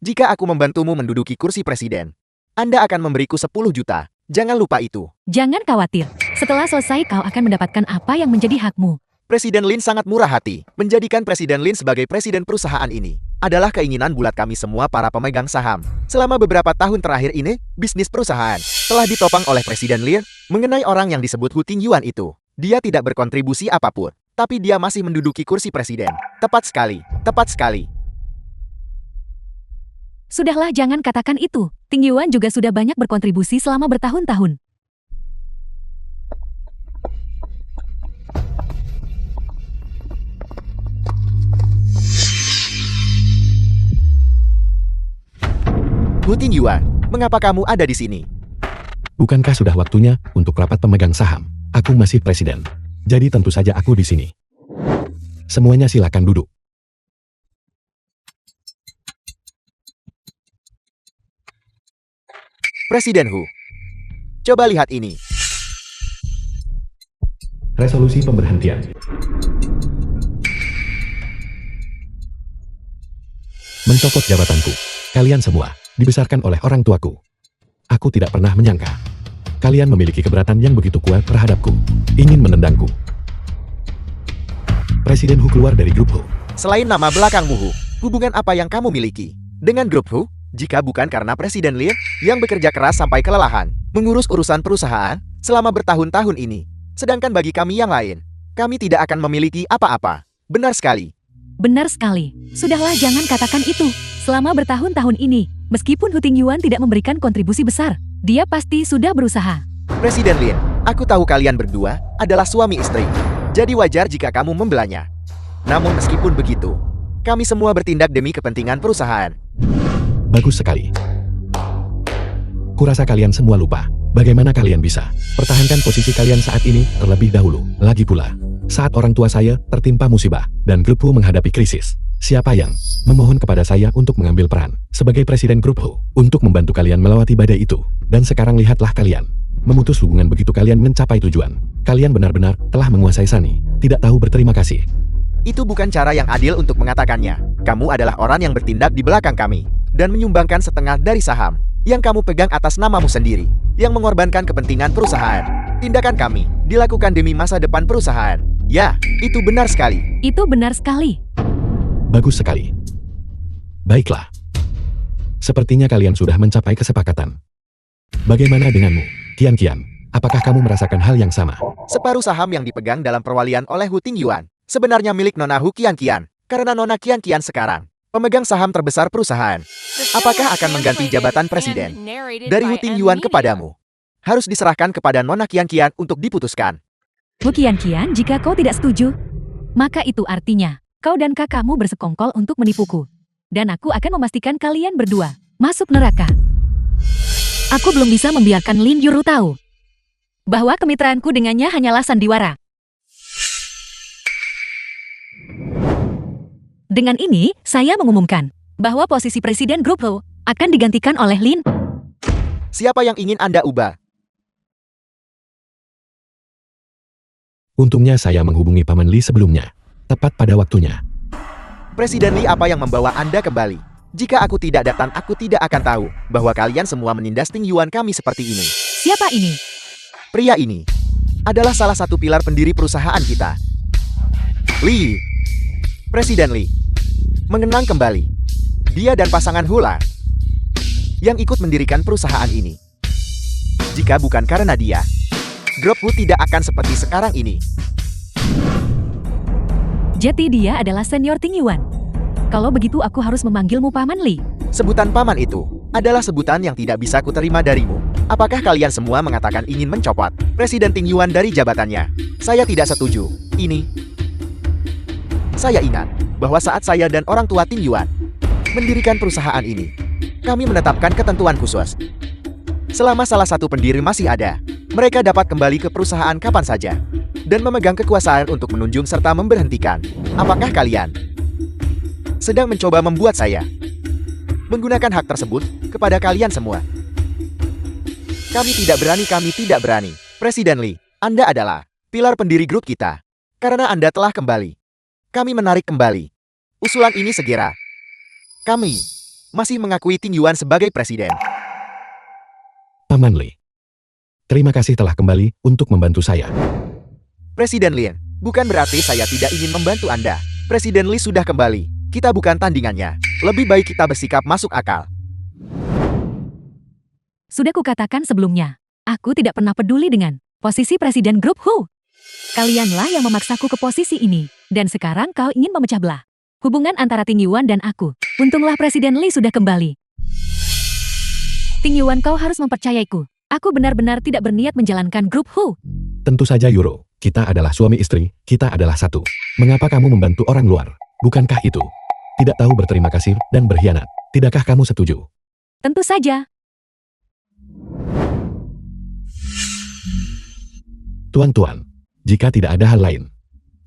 Jika aku membantumu menduduki kursi presiden, Anda akan memberiku 10 juta. Jangan lupa itu. Jangan khawatir. Setelah selesai kau akan mendapatkan apa yang menjadi hakmu. Presiden Lin sangat murah hati. Menjadikan Presiden Lin sebagai presiden perusahaan ini adalah keinginan bulat kami semua para pemegang saham. Selama beberapa tahun terakhir ini, bisnis perusahaan telah ditopang oleh Presiden Lin mengenai orang yang disebut Hu Tingyuan itu. Dia tidak berkontribusi apapun, tapi dia masih menduduki kursi presiden. Tepat sekali, tepat sekali. Sudahlah, jangan katakan itu. Ting Yuan juga sudah banyak berkontribusi selama bertahun-tahun. Hu Tingyuan, mengapa kamu ada di sini? Bukankah sudah waktunya untuk rapat pemegang saham? Aku masih presiden. Jadi tentu saja aku di sini. Semuanya silakan duduk. Presiden Hu. Coba lihat ini. Resolusi pemberhentian. Mencopot jabatanku. Kalian semua dibesarkan oleh orang tuaku. Aku tidak pernah menyangka kalian memiliki keberatan yang begitu kuat terhadapku, ingin menendangku. Presiden Hu keluar dari Grup Hu. Selain nama belakangmu Hu, hubungan apa yang kamu miliki dengan Grup Hu? Jika bukan karena Presiden Lin yang bekerja keras sampai kelelahan mengurus urusan perusahaan selama bertahun-tahun ini. Sedangkan bagi kami yang lain, kami tidak akan memiliki apa-apa. Benar sekali. Benar sekali. Sudahlah, jangan katakan itu. Selama bertahun-tahun ini, meskipun Hu Tingyuan tidak memberikan kontribusi besar, dia pasti sudah berusaha. Presiden Lin, aku tahu kalian berdua adalah suami istri. Jadi wajar jika kamu membelanya. Namun meskipun begitu, kami semua bertindak demi kepentingan perusahaan. Bagus sekali. Kurasa kalian semua lupa bagaimana kalian bisa pertahankan posisi kalian saat ini terlebih dahulu. Lagi pula, saat orang tua saya tertimpa musibah dan Grup Hu menghadapi krisis, siapa yang memohon kepada saya untuk mengambil peran sebagai presiden Grup Hu untuk membantu kalian melewati badai itu? Dan sekarang lihatlah kalian, memutus hubungan begitu kalian mencapai tujuan. Kalian benar-benar telah menguasai Sani, tidak tahu berterima kasih. Itu bukan cara yang adil untuk mengatakannya. Kamu adalah orang yang bertindak di belakang kami dan menyumbangkan setengah dari saham yang kamu pegang atas namamu sendiri, yang mengorbankan kepentingan perusahaan. Tindakan kami dilakukan demi masa depan perusahaan. Ya, itu benar sekali. Itu benar sekali. Bagus sekali. Baiklah. Sepertinya kalian sudah mencapai kesepakatan. Bagaimana denganmu, Qian? Apakah kamu merasakan hal yang sama? Separuh saham yang dipegang dalam perwalian oleh Hu Tingyuan sebenarnya milik Nona Hu Qian, karena Nona Qian sekarang pemegang saham terbesar perusahaan. Apakah akan mengganti jabatan presiden dari Hu Tingyuan kepadamu? Harus diserahkan kepada Nona Qian untuk diputuskan. Hu Qian, jika kau tidak setuju, maka itu artinya kau dan kakakmu bersekongkol untuk menipuku. Dan aku akan memastikan kalian berdua masuk neraka. Aku belum bisa membiarkan Lin Yuru tahu bahwa kemitraanku dengannya hanyalah sandiwara. Dengan ini, saya mengumumkan bahwa posisi Presiden Grup Hu akan digantikan oleh Lin. Siapa yang ingin Anda ubah? Untungnya saya menghubungi Paman Li sebelumnya, tepat pada waktunya. Presiden Li, apa yang membawa Anda kembali? Jika aku tidak datang, aku tidak akan tahu bahwa kalian semua menindas Tingyuan kami seperti ini. Siapa ini? Pria ini adalah salah satu pilar pendiri perusahaan kita. Li. Presiden Li mengenang kembali dia dan pasangan Hula yang ikut mendirikan perusahaan ini. Jika bukan karena dia, Grup Hu tidak akan seperti sekarang ini. Jadi dia adalah senior Tingyuan. Kalau begitu aku harus memanggilmu Paman Li. Sebutan paman itu adalah sebutan yang tidak bisa kuterima darimu. Apakah kalian semua mengatakan ingin mencopot Presiden Ting Yuan dari jabatannya? Saya tidak setuju. Saya ingat bahwa saat saya dan orang tua Ting Yuan mendirikan perusahaan ini, kami menetapkan ketentuan khusus. Selama salah satu pendiri masih ada, mereka dapat kembali ke perusahaan kapan saja dan memegang kekuasaan untuk menunjuk serta memberhentikan. Apakah kalian sedang mencoba membuat saya menggunakan hak tersebut kepada kalian semua? Kami tidak berani. Presiden Lee, Anda adalah pilar pendiri grup kita. Karena Anda telah kembali, kami menarik kembali usulan ini segera. Kami masih mengakui Ting Yuan sebagai presiden. Paman Lee, terima kasih telah kembali untuk membantu saya. Presiden Lin, bukan berarti saya tidak ingin membantu Anda. Presiden Lee sudah kembali. Kita bukan tandingannya. Lebih baik kita bersikap masuk akal. Sudah kukatakan sebelumnya, aku tidak pernah peduli dengan posisi presiden grup Hu. Kalianlah yang memaksaku ke posisi ini, dan sekarang kau ingin memecah belah hubungan antara Ting Yuan dan aku. Untunglah Presiden Lee sudah kembali. Ting Yuan, kau harus mempercayaiku. Aku benar-benar tidak berniat menjalankan grup Hu. Tentu saja Euro, kita adalah suami istri, kita adalah satu. Mengapa kamu membantu orang luar? Bukankah itu tidak tahu berterima kasih dan berkhianat? Tidakkah kamu setuju? Tentu saja. Tuan-tuan, jika tidak ada hal lain,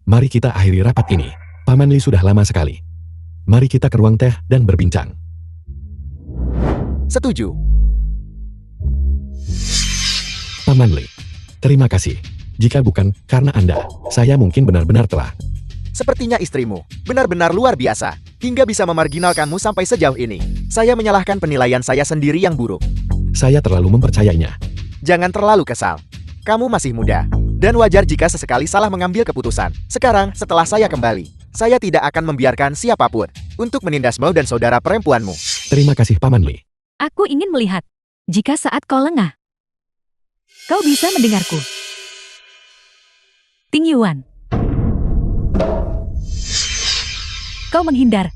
mari kita akhiri rapat ini. Paman Lee sudah lama sekali. Mari kita ke ruang teh dan berbincang. Setuju. Paman Lee, terima kasih. Jika bukan karena Anda, saya mungkin benar-benar telah. Sepertinya istrimu benar-benar luar biasa, hingga bisa memarginalkanmu sampai sejauh ini. Saya menyalahkan penilaian saya sendiri yang buruk. Saya terlalu mempercayainya. Jangan terlalu kesal. Kamu masih muda, dan wajar jika sesekali salah mengambil keputusan. Sekarang, setelah saya kembali, saya tidak akan membiarkan siapapun untuk menindasmu dan saudara perempuanmu. Terima kasih Paman Lee. Aku ingin melihat, jika saat kau lengah, kau bisa mendengarku. Ting Yuan. Kau menghindar.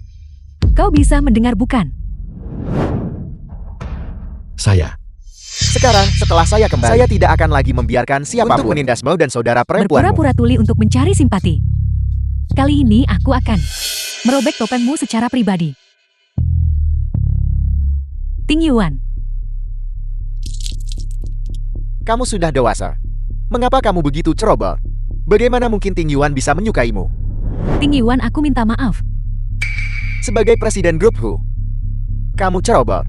Kau bisa mendengar bukan? Saya. Sekarang, setelah saya kembali, saya tidak akan lagi membiarkan siapapun untuk menindasmu dan saudara perempuanmu. Berpura-pura tuli untuk mencari simpati. Kali ini aku akan merobek topengmu secara pribadi. Ting Yuan. Kamu sudah dewasa. Mengapa kamu begitu ceroboh? Bagaimana mungkin Ting Yuan bisa menyukaimu? Ting Yuan, aku minta maaf. Sebagai presiden grup Hu, kamu ceroboh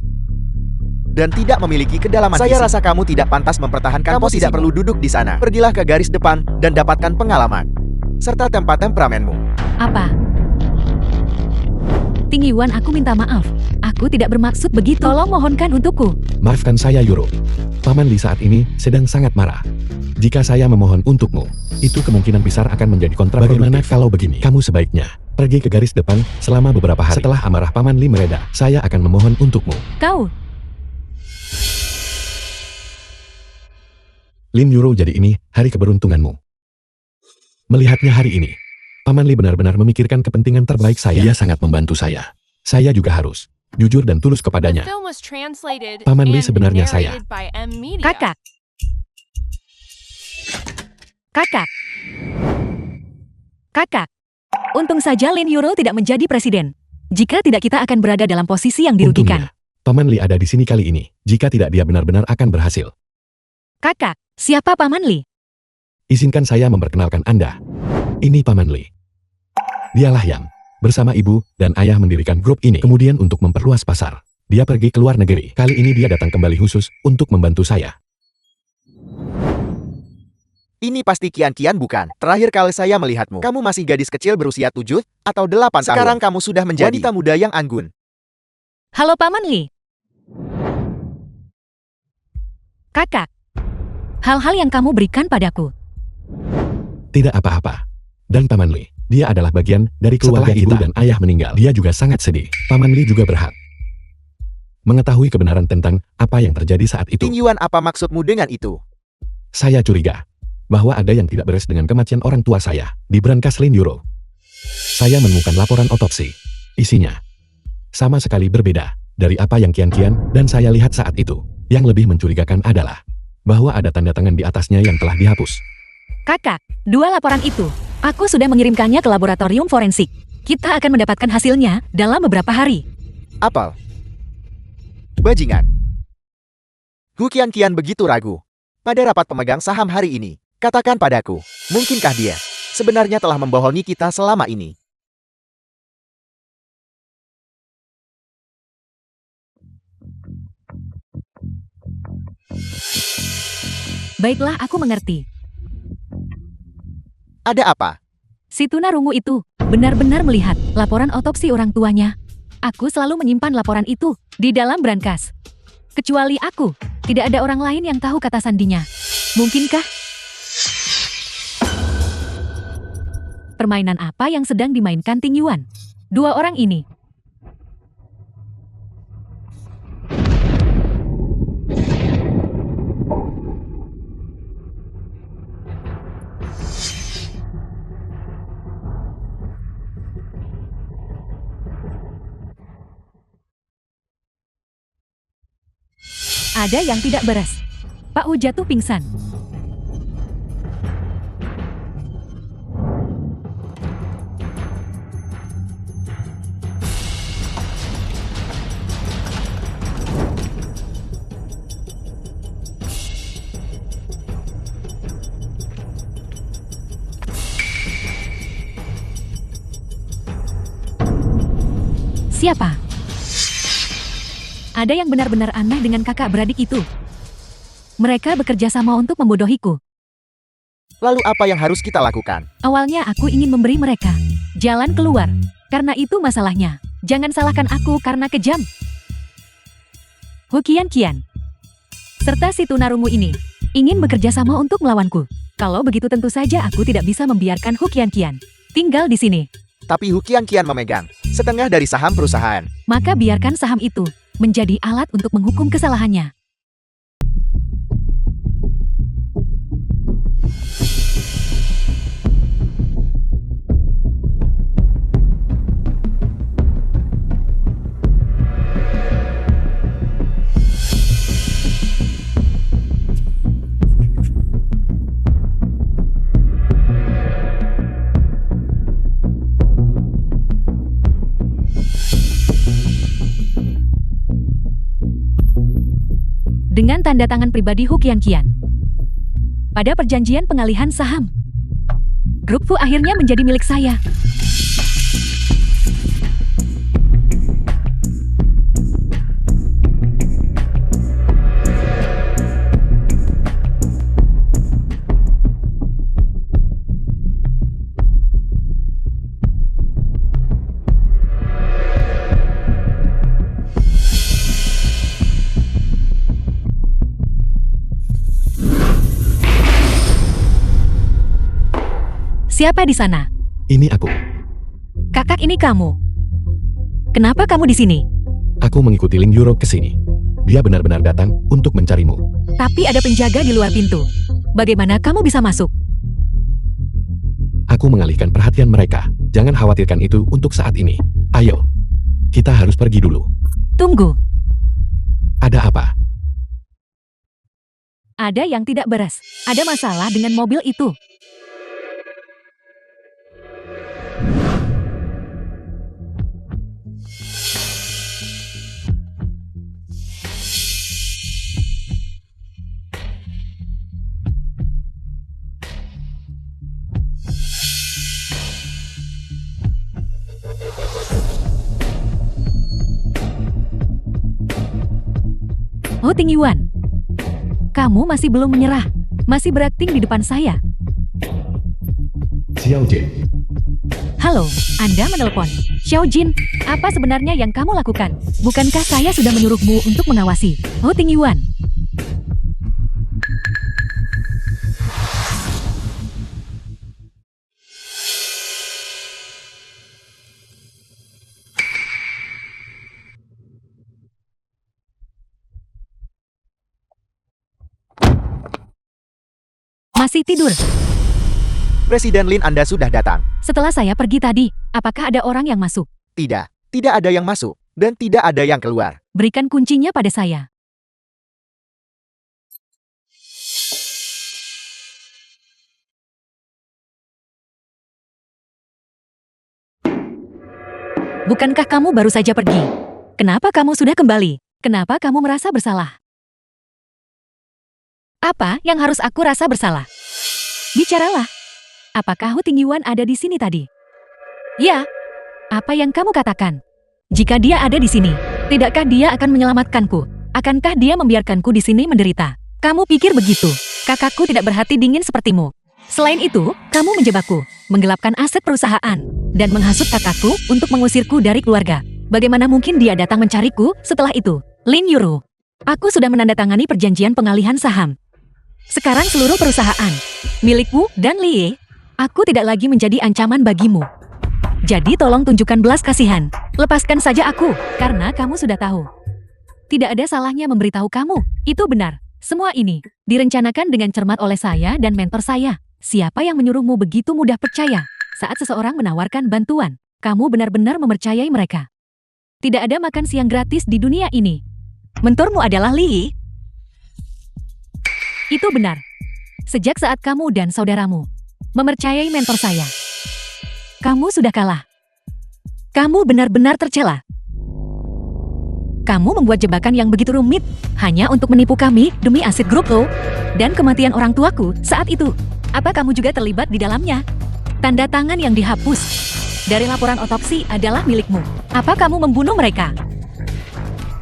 dan tidak memiliki kedalaman. Saya rasa kamu tidak pantas mempertahankan posisimu. Kamu tidak perlu duduk di sana. Pergilah ke garis depan dan dapatkan pengalaman serta temperamenmu. Apa? Ting Yuan, aku minta maaf. Aku tidak bermaksud begitu. Tolong mohonkan untukku. Maafkan saya Euro. Paman Lee saat ini sedang sangat marah. Jika saya memohon untukmu, itu kemungkinan besar akan menjadi kontraproduktif. Bagaimana kalau begini? Kamu sebaiknya pergi ke garis depan selama beberapa hari. Setelah amarah Paman Lee mereda, saya akan memohon untukmu. Kau. Lin Euro, jadi ini hari keberuntunganmu. Melihatnya hari ini, Paman Lee benar-benar memikirkan kepentingan terbaik saya. Dia sangat membantu saya. Saya juga harus jujur dan tulus kepadanya. Paman Lee sebenarnya saya. Kakak. Kakak. Kakak. Untung saja Lin Euro tidak menjadi presiden. Jika tidak, kita akan berada dalam posisi yang dirugikan. Untungnya, Paman Lee ada di sini kali ini. Jika tidak, dia benar-benar akan berhasil. Kakak, siapa Paman Lee? Izinkan saya memperkenalkan Anda. Ini Paman Lee. Dialah yang bersama ibu dan ayah mendirikan grup ini. Kemudian untuk memperluas pasar, dia pergi ke luar negeri. Kali ini dia datang kembali khusus untuk membantu saya. Ini pasti Kian-Kian bukan? Terakhir kali saya melihatmu, kamu masih gadis kecil berusia 7 atau 8 tahun. Sekarang kamu sudah menjadi wanita muda yang anggun. Halo Paman Lee. Kakak, hal-hal yang kamu berikan padaku. Tidak apa-apa. Dan Paman Lee, dia adalah bagian dari keluarga ibu dan ayah meninggal. Dia juga sangat sedih. Paman Lee juga berhak mengetahui kebenaran tentang apa yang terjadi saat itu. Ting Yuan, apa maksudmu dengan itu? Saya curiga bahwa ada yang tidak beres dengan kematian orang tua saya di brankas Lin Euro. Saya menemukan laporan otopsi. Isinya sama sekali berbeda dari apa yang Kian-Kian dan saya lihat saat itu. Yang lebih mencurigakan adalah bahwa ada tanda tangan di atasnya yang telah dihapus. Kakak, 2 laporan itu. Aku sudah mengirimkannya ke laboratorium forensik. Kita akan mendapatkan hasilnya dalam beberapa hari. Apel. Bajingan. Hu Qianqian begitu ragu. Pada rapat pemegang saham hari ini, katakan padaku, mungkinkah dia sebenarnya telah membohongi kita selama ini? Baiklah, aku mengerti. Ada apa? Si tunarungu itu benar-benar melihat laporan otopsi orang tuanya. Aku selalu menyimpan laporan itu di dalam brankas. Kecuali aku, tidak ada orang lain yang tahu kata sandinya. Mungkinkah? Permainan apa yang sedang dimainkan Ting Yuan? 2 orang ini. Ada yang tidak beres. Pak Hu jatuh pingsan. Siapa? Ada yang benar-benar aneh dengan kakak beradik itu. Mereka bekerja sama untuk membodohiku. Lalu apa yang harus kita lakukan? Awalnya aku ingin memberi mereka jalan keluar. Karena itu masalahnya. Jangan salahkan aku karena kejam. Hu Qianqian serta si tunarungu ini ingin bekerja sama untuk melawanku. Kalau begitu tentu saja aku tidak bisa membiarkan Hu Qianqian tinggal di sini. Tapi Hu Qianqian memegang setengah dari saham perusahaan. Maka biarkan saham itu menjadi alat untuk menghukum kesalahannya. Dengan tanda tangan pribadi Hu Qianqian. Pada perjanjian pengalihan saham, grup Fu akhirnya menjadi milik saya. Siapa di sana? Ini aku. Kakak, ini kamu. Kenapa kamu di sini? Aku mengikuti Ling Yuro ke sini. Dia benar-benar datang untuk mencarimu. Tapi ada penjaga di luar pintu. Bagaimana kamu bisa masuk? Aku mengalihkan perhatian mereka. Jangan khawatirkan itu untuk saat ini. Ayo. Kita harus pergi dulu. Tunggu. Ada apa? Ada yang tidak beres. Ada masalah dengan mobil itu. Oh, Ting Yuan. Kamu masih belum menyerah. Masih berakting di depan saya. Xiao Jin. Halo, Anda menelpon. Xiao Jin, apa sebenarnya yang kamu lakukan? Bukankah saya sudah menyuruhmu untuk mengawasi Oh Ting Yuan? Masih tidur. Presiden Lin, Anda sudah datang. Setelah saya pergi tadi, apakah ada orang yang masuk? Tidak, tidak ada yang masuk, dan tidak ada yang keluar. Berikan kuncinya pada saya. Bukankah kamu baru saja pergi? Kenapa kamu sudah kembali? Kenapa kamu merasa bersalah? Apa yang harus aku rasa bersalah? Bicaralah. Apakah Hu Tingyuan ada di sini tadi? Ya. Apa yang kamu katakan? Jika dia ada di sini, tidakkah dia akan menyelamatkanku? Akankah dia membiarkanku di sini menderita? Kamu pikir begitu? Kakakku tidak berhati dingin sepertimu. Selain itu, kamu menjebakku, menggelapkan aset perusahaan, dan menghasut kakakku untuk mengusirku dari keluarga. Bagaimana mungkin dia datang mencariku setelah itu? Lin Yuru, aku sudah menandatangani perjanjian pengalihan saham. Sekarang seluruh perusahaan milikmu dan Lie, aku tidak lagi menjadi ancaman bagimu. Jadi tolong tunjukkan belas kasihan. Lepaskan saja aku, karena kamu sudah tahu. Tidak ada salahnya memberitahu kamu. Itu benar. Semua ini direncanakan dengan cermat oleh saya dan mentor saya. Siapa yang menyuruhmu begitu mudah percaya? Saat seseorang menawarkan bantuan, kamu benar-benar mempercayai mereka. Tidak ada makan siang gratis di dunia ini. Mentormu adalah Lie. Itu benar. Sejak saat kamu dan saudaramu mempercayai mentor saya, kamu sudah kalah. Kamu benar-benar tercela. Kamu membuat jebakan yang begitu rumit hanya untuk menipu kami demi aset grup lo dan kematian orang tuaku saat itu. Apa kamu juga terlibat di dalamnya? Tanda tangan yang dihapus dari laporan otopsi adalah milikmu. Apa kamu membunuh mereka?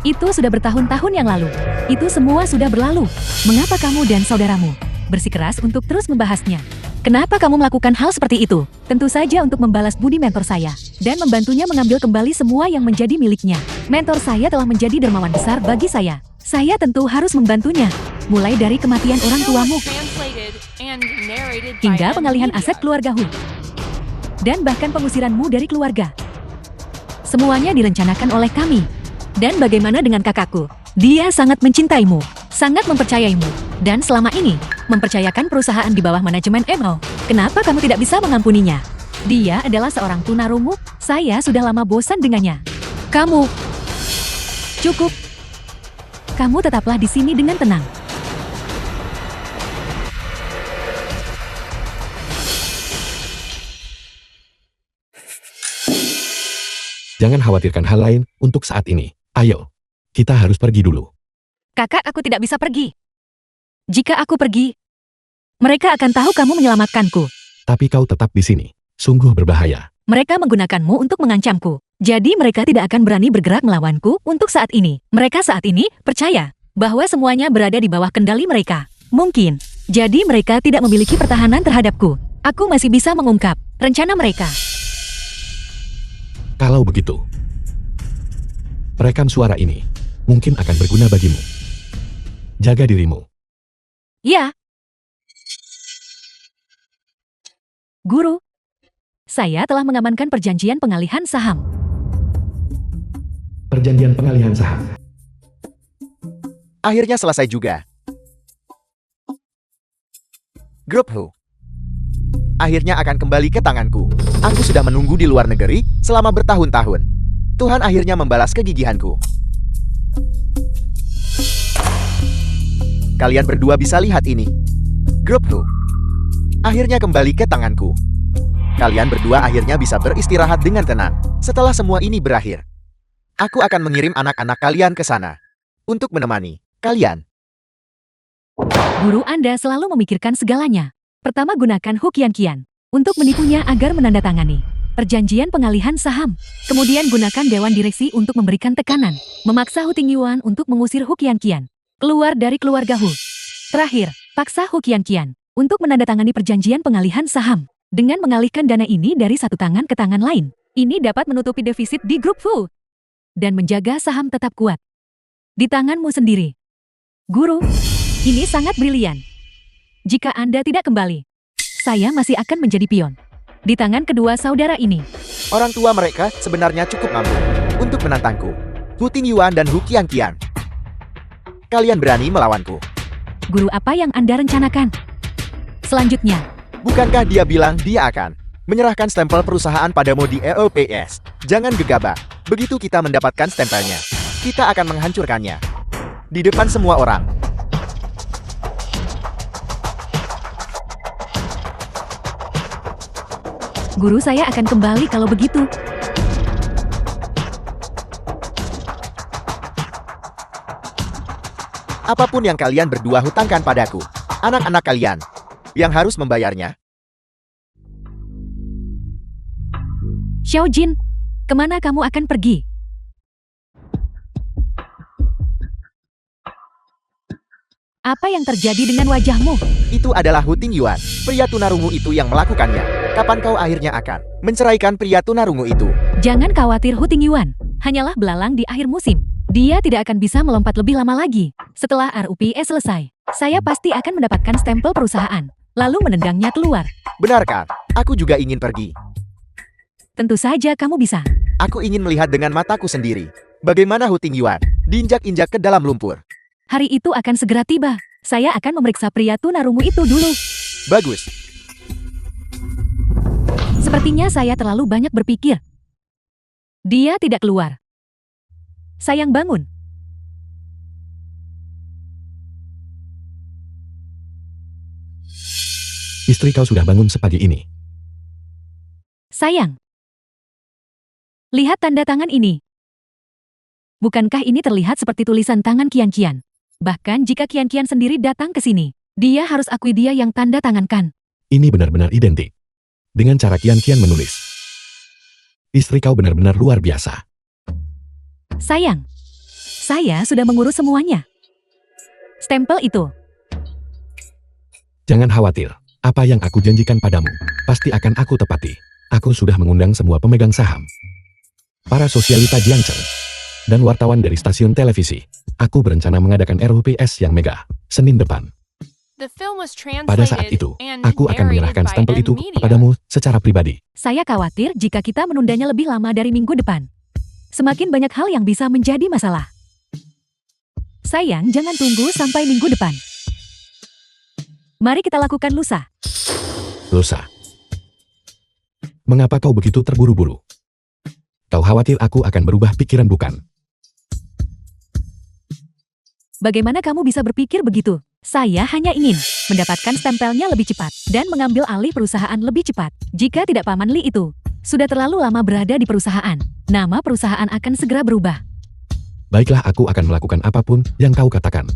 Itu sudah bertahun-tahun yang lalu. Itu semua sudah berlalu. Mengapa kamu dan saudaramu bersikeras untuk terus membahasnya? Kenapa kamu melakukan hal seperti itu? Tentu saja untuk membalas budi mentor saya dan membantunya mengambil kembali semua yang menjadi miliknya. Mentor saya telah menjadi dermawan besar bagi saya. Saya tentu harus membantunya, mulai dari kematian orang tuamu hingga pengalihan aset keluarga Hu dan bahkan pengusiranmu dari keluarga. Semuanya direncanakan oleh kami. Dan bagaimana dengan kakakku? Dia sangat mencintaimu, sangat mempercayaimu, dan selama ini mempercayakan perusahaan di bawah manajemen MO. Kenapa kamu tidak bisa mengampuninya? Dia adalah seorang tunarungu. Saya sudah lama bosan dengannya. Kamu cukup. Kamu tetaplah di sini dengan tenang. Jangan khawatirkan hal lain untuk saat ini. Ayo, kita harus pergi dulu. Kakak, aku tidak bisa pergi. Jika aku pergi, mereka akan tahu kamu menyelamatkanku. Tapi kau tetap di sini. Sungguh berbahaya. Mereka menggunakanmu untuk mengancamku. Jadi mereka tidak akan berani bergerak melawanku untuk saat ini. Mereka saat ini percaya bahwa semuanya berada di bawah kendali mereka. Mungkin. Jadi mereka tidak memiliki pertahanan terhadapku. Aku masih bisa mengungkap rencana mereka. Kalau begitu, perekam suara ini mungkin akan berguna bagimu. Jaga dirimu. Ya. Guru, saya telah mengamankan perjanjian pengalihan saham. Perjanjian pengalihan saham. Akhirnya selesai juga. Grup Hu akhirnya akan kembali ke tanganku. Aku sudah menunggu di luar negeri selama bertahun-tahun. Tuhan akhirnya membalas kegigihanku. Kalian berdua bisa lihat ini. Grup Hu akhirnya kembali ke tanganku. Kalian berdua akhirnya bisa beristirahat dengan tenang. Setelah semua ini berakhir, aku akan mengirim anak-anak kalian ke sana untuk menemani kalian. Guru Anda selalu memikirkan segalanya. Pertama, gunakan Hu Qianqian untuk menipunya agar menandatangani perjanjian pengalihan saham. Kemudian gunakan Dewan Direksi untuk memberikan tekanan, memaksa Hu Tingyuan untuk mengusir Hu Qianqian keluar dari keluarga Hu. Terakhir, paksa Hu Qianqian untuk menandatangani perjanjian pengalihan saham. Dengan mengalihkan dana ini dari satu tangan ke tangan lain, ini dapat menutupi defisit di grup Hu dan menjaga saham tetap kuat di tanganmu sendiri. Guru, ini sangat brilian. Jika Anda tidak kembali, saya masih akan menjadi pion di tangan kedua saudara ini. Orang tua mereka sebenarnya cukup mampu untuk menantangku. Hu Tingyuan dan Hu Qianqian. Kalian berani melawanku. Guru, apa yang Anda rencanakan selanjutnya? Bukankah dia bilang dia akan menyerahkan stempel perusahaan padamu di EOPS? Jangan gegabah. Begitu kita mendapatkan stempelnya, kita akan menghancurkannya di depan semua orang. Guru, saya akan kembali kalau begitu. Apapun yang kalian berdua hutangkan padaku, anak-anak kalian yang harus membayarnya. Xiao Jin, kemana kamu akan pergi? Apa yang terjadi dengan wajahmu? Itu adalah Hu Tingyuan, pria tunarungu itu yang melakukannya. Kapan kau akhirnya akan menceraikan pria tunarungu itu? Jangan khawatir Hu Tingyuan, hanyalah belalang di akhir musim. Dia tidak akan bisa melompat lebih lama lagi. Setelah RUPS selesai, saya pasti akan mendapatkan stempel perusahaan, lalu menendangnya keluar. Benarkah? Aku juga ingin pergi. Tentu saja kamu bisa. Aku ingin melihat dengan mataku sendiri. Bagaimana Hu Tingyuan diinjak-injak ke dalam lumpur. Hari itu akan segera tiba. Saya akan memeriksa pria tunarungu itu dulu. Bagus. Sepertinya saya terlalu banyak berpikir. Dia tidak keluar. Sayang, bangun. Istri kau sudah bangun sepagi ini. Sayang. Lihat tanda tangan ini. Bukankah ini terlihat seperti tulisan tangan Qian-Qian? Bahkan jika Qian-Qian sendiri datang ke sini, dia harus akui dia yang tanda tangankan. Ini benar-benar identik dengan cara Qian-Qian menulis. Istri kau benar-benar luar biasa. Sayang, saya sudah mengurus semuanya. Stempel itu. Jangan khawatir, apa yang aku janjikan padamu, pasti akan aku tepati. Aku sudah mengundang semua pemegang saham, para sosialita Jiangchen, dan wartawan dari stasiun televisi. Aku berencana mengadakan RUPS yang mega, Senin depan. The film was Pada saat translated itu, and aku akan narrated menyerahkan by stempel itu M-Media. padamu secara pribadi. Saya khawatir jika kita menundanya lebih lama dari minggu depan. Semakin banyak hal yang bisa menjadi masalah. Sayang, jangan tunggu sampai minggu depan. Mari kita lakukan lusa. Lusa. Mengapa kau begitu terburu-buru? Kau khawatir aku akan berubah pikiran bukan? Bagaimana kamu bisa berpikir begitu? Saya hanya ingin mendapatkan stempelnya lebih cepat dan mengambil alih perusahaan lebih cepat. Jika tidak Paman Li itu sudah terlalu lama berada di perusahaan, nama perusahaan akan segera berubah. Baiklah, aku akan melakukan apapun yang kau katakan.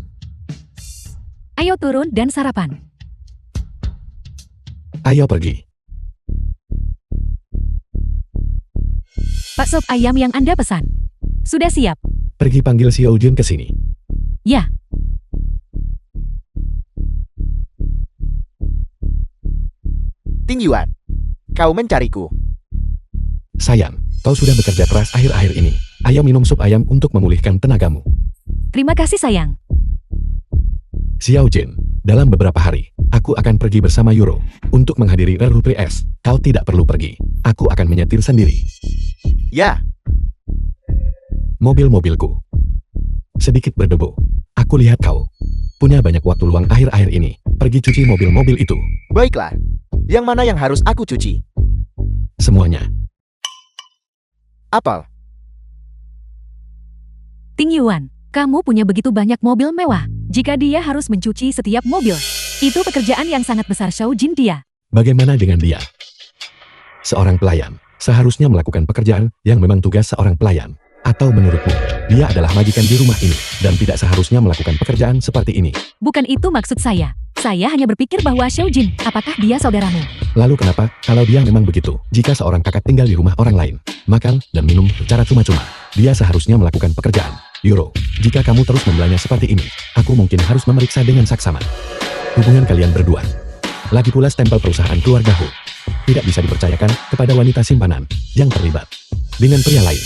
Ayo turun dan sarapan. Ayo pergi. Pak sop ayam yang Anda pesan sudah siap. Pergi panggil Xiao Jin ke sini. Ya. Tingyuan, kau mencariku. Sayang, kau sudah bekerja keras akhir-akhir ini. Ayo minum sup ayam untuk memulihkan tenagamu. Terima kasih sayang. Xiao Jin, dalam beberapa hari, aku akan pergi bersama Euro untuk menghadiri RUPS. Kau tidak perlu pergi. Aku akan menyetir sendiri. Ya, Mobil-mobilku sedikit berdebu. Aku lihat kau punya banyak waktu luang akhir-akhir ini. Pergi cuci mobil-mobil itu. baiklah. Yang mana yang harus aku cuci? Semuanya. Apel. Ting Yuan, kamu punya begitu banyak mobil mewah. Jika dia harus mencuci setiap mobil, itu pekerjaan yang sangat besar Xiao Jin dia. Bagaimana dengan dia? Seorang pelayan seharusnya melakukan pekerjaan yang memang tugas seorang pelayan. Atau menurutmu, dia adalah majikan di rumah ini dan tidak seharusnya melakukan pekerjaan seperti ini? Bukan itu maksud saya. Saya hanya berpikir bahwa Xiao Jin, apakah dia saudaramu? Lalu kenapa, kalau dia memang begitu, jika seorang kakak tinggal di rumah orang lain, makan dan minum secara cuma-cuma, dia seharusnya melakukan pekerjaan? Euro, jika kamu terus membelanya seperti ini, aku mungkin harus memeriksa dengan saksama hubungan kalian berdua. Lagi pula stempel perusahaan keluarga Hu tidak bisa dipercayakan kepada wanita simpanan yang terlibat dengan pria lain.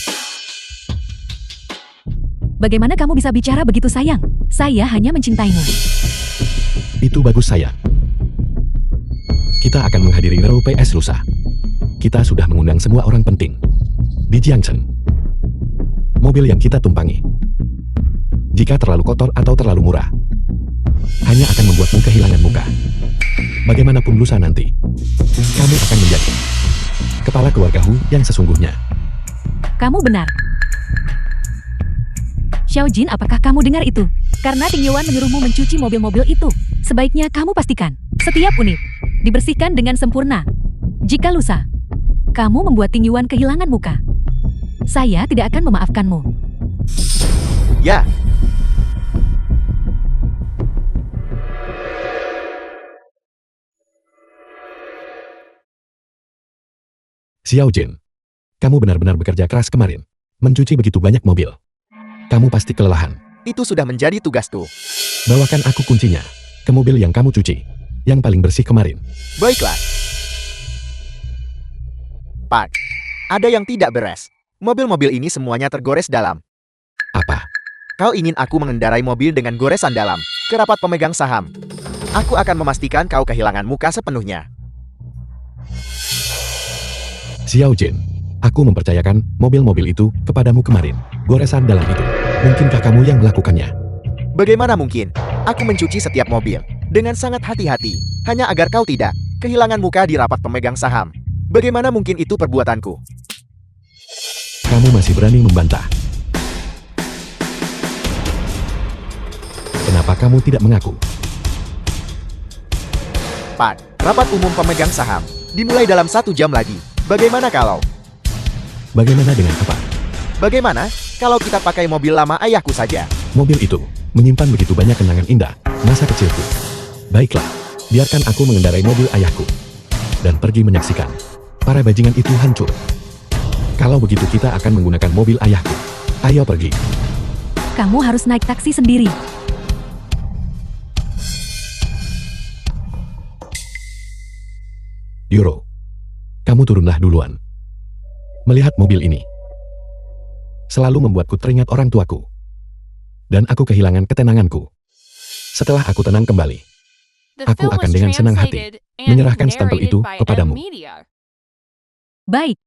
Bagaimana kamu bisa bicara begitu sayang? Saya hanya mencintaimu. Itu bagus sayang. Kita akan menghadiri RUPS lusa. Kita sudah mengundang semua orang penting di Jiangchen. Mobil yang kita tumpangi, jika terlalu kotor atau terlalu murah, hanya akan membuatmu kehilangan muka. Bagaimanapun lusa nanti, kamu akan menjadi kepala keluarga Hu yang sesungguhnya. Kamu benar. Xiao Jin, apakah kamu dengar itu? Karena Ting Yuan menyuruhmu mencuci mobil-mobil itu, sebaiknya kamu pastikan setiap unit dibersihkan dengan sempurna. Jika lusa, kamu membuat Ting Yuan kehilangan muka, saya tidak akan memaafkanmu. Ya, Xiao Jin, kamu benar-benar bekerja keras kemarin. Mencuci begitu banyak mobil. Kamu pasti kelelahan. Itu sudah menjadi tugasku. Bawakan aku kuncinya ke mobil yang kamu cuci. Yang paling bersih kemarin. Baiklah. Pak, ada yang tidak beres. Mobil-mobil ini semuanya tergores dalam. Apa? Kau ingin aku mengendarai mobil dengan goresan dalam? Kerapat pemegang saham. Aku akan memastikan kau kehilangan muka sepenuhnya. Xiao Jin, aku mempercayakan mobil-mobil itu kepadamu kemarin. Goresan dalam itu. Mungkinkah kamu yang melakukannya? Bagaimana mungkin? Aku mencuci setiap mobil dengan sangat hati-hati, hanya agar kau tidak kehilangan muka di rapat pemegang saham. Bagaimana mungkin itu perbuatanku? Kamu masih berani membantah. Kenapa kamu tidak mengaku? Pak, rapat umum pemegang saham dimulai dalam 1 jam lagi. Bagaimana kalau? Bagaimana dengan apa? Bagaimana kalau kita pakai mobil lama ayahku saja? Mobil itu menyimpan begitu banyak kenangan indah masa kecilku. Baiklah, biarkan aku mengendarai mobil ayahku dan pergi menyaksikan para bajingan itu hancur. Kalau begitu kita akan menggunakan mobil ayahku. Ayo pergi. Kamu harus naik taksi sendiri. Yuro, kamu turunlah duluan. Melihat mobil ini selalu membuatku teringat orang tuaku. Dan aku kehilangan ketenanganku. Setelah aku tenang kembali, The aku film akan was dengan senang hati translated and menyerahkan stempel narrated itu by kepadamu. M-Media. Baik.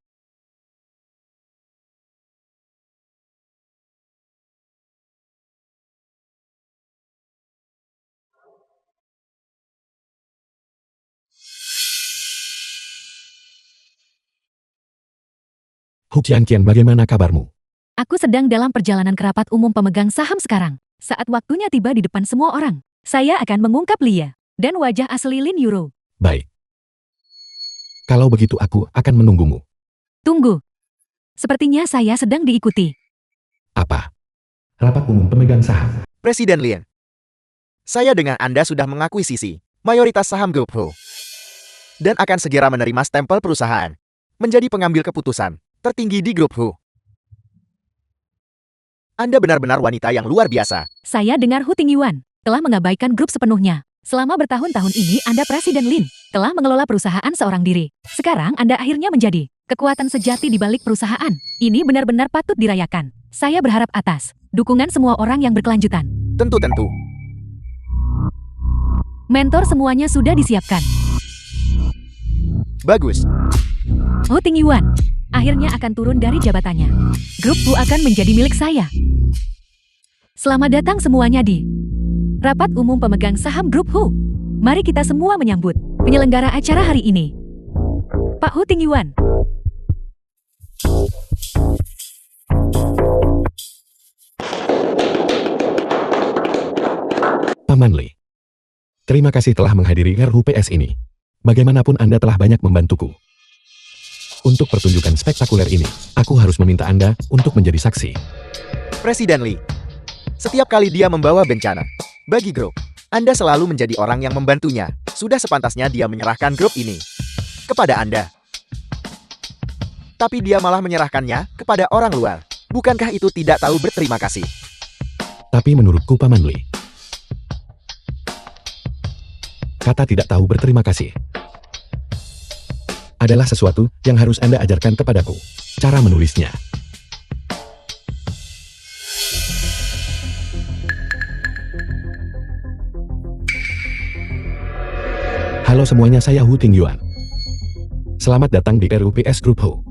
Hu Qianqian, bagaimana kabarmu? Aku sedang dalam perjalanan ke rapat umum pemegang saham sekarang. Saat waktunya tiba di depan semua orang, saya akan mengungkap Lia dan wajah asli Lin Yuro. Baik. Kalau begitu aku akan menunggumu. Tunggu. Sepertinya saya sedang diikuti. Apa? Rapat umum pemegang saham. Presiden Lin, saya dengan Anda sudah mengakuisisi mayoritas saham grup Hu dan akan segera menerima stempel perusahaan menjadi pengambil keputusan tertinggi di grup Hu. Anda benar-benar wanita yang luar biasa. Saya dengar Hu Tingyuan telah mengabaikan grup sepenuhnya. Selama bertahun-tahun ini Anda Presiden Lin telah mengelola perusahaan seorang diri. Sekarang Anda akhirnya menjadi kekuatan sejati di balik perusahaan. Ini benar-benar patut dirayakan. Saya berharap atas dukungan semua orang yang berkelanjutan. Tentu-tentu. Mentor semuanya sudah disiapkan. Bagus. Hu Tingyuan akhirnya akan turun dari jabatannya. Grup Hu akan menjadi milik saya. Selamat datang semuanya di Rapat Umum Pemegang Saham Grup Hu. Mari kita semua menyambut penyelenggara acara hari ini, Pak Hu Tingyuan. Paman Li, terima kasih telah menghadiri RUPS ini. Bagaimanapun Anda telah banyak membantuku. Untuk pertunjukan spektakuler ini, aku harus meminta Anda untuk menjadi saksi. Presiden Lee, setiap kali dia membawa bencana bagi grup, Anda selalu menjadi orang yang membantunya. Sudah sepantasnya dia menyerahkan grup ini kepada Anda. Tapi dia malah menyerahkannya kepada orang luar. Bukankah itu tidak tahu berterima kasih? Tapi menurutku Paman Li, kata tidak tahu berterima kasih adalah sesuatu yang harus Anda ajarkan kepadaku. Cara menulisnya. Halo semuanya, saya Hu Tingyuan. Selamat datang di RUPS Group Hu.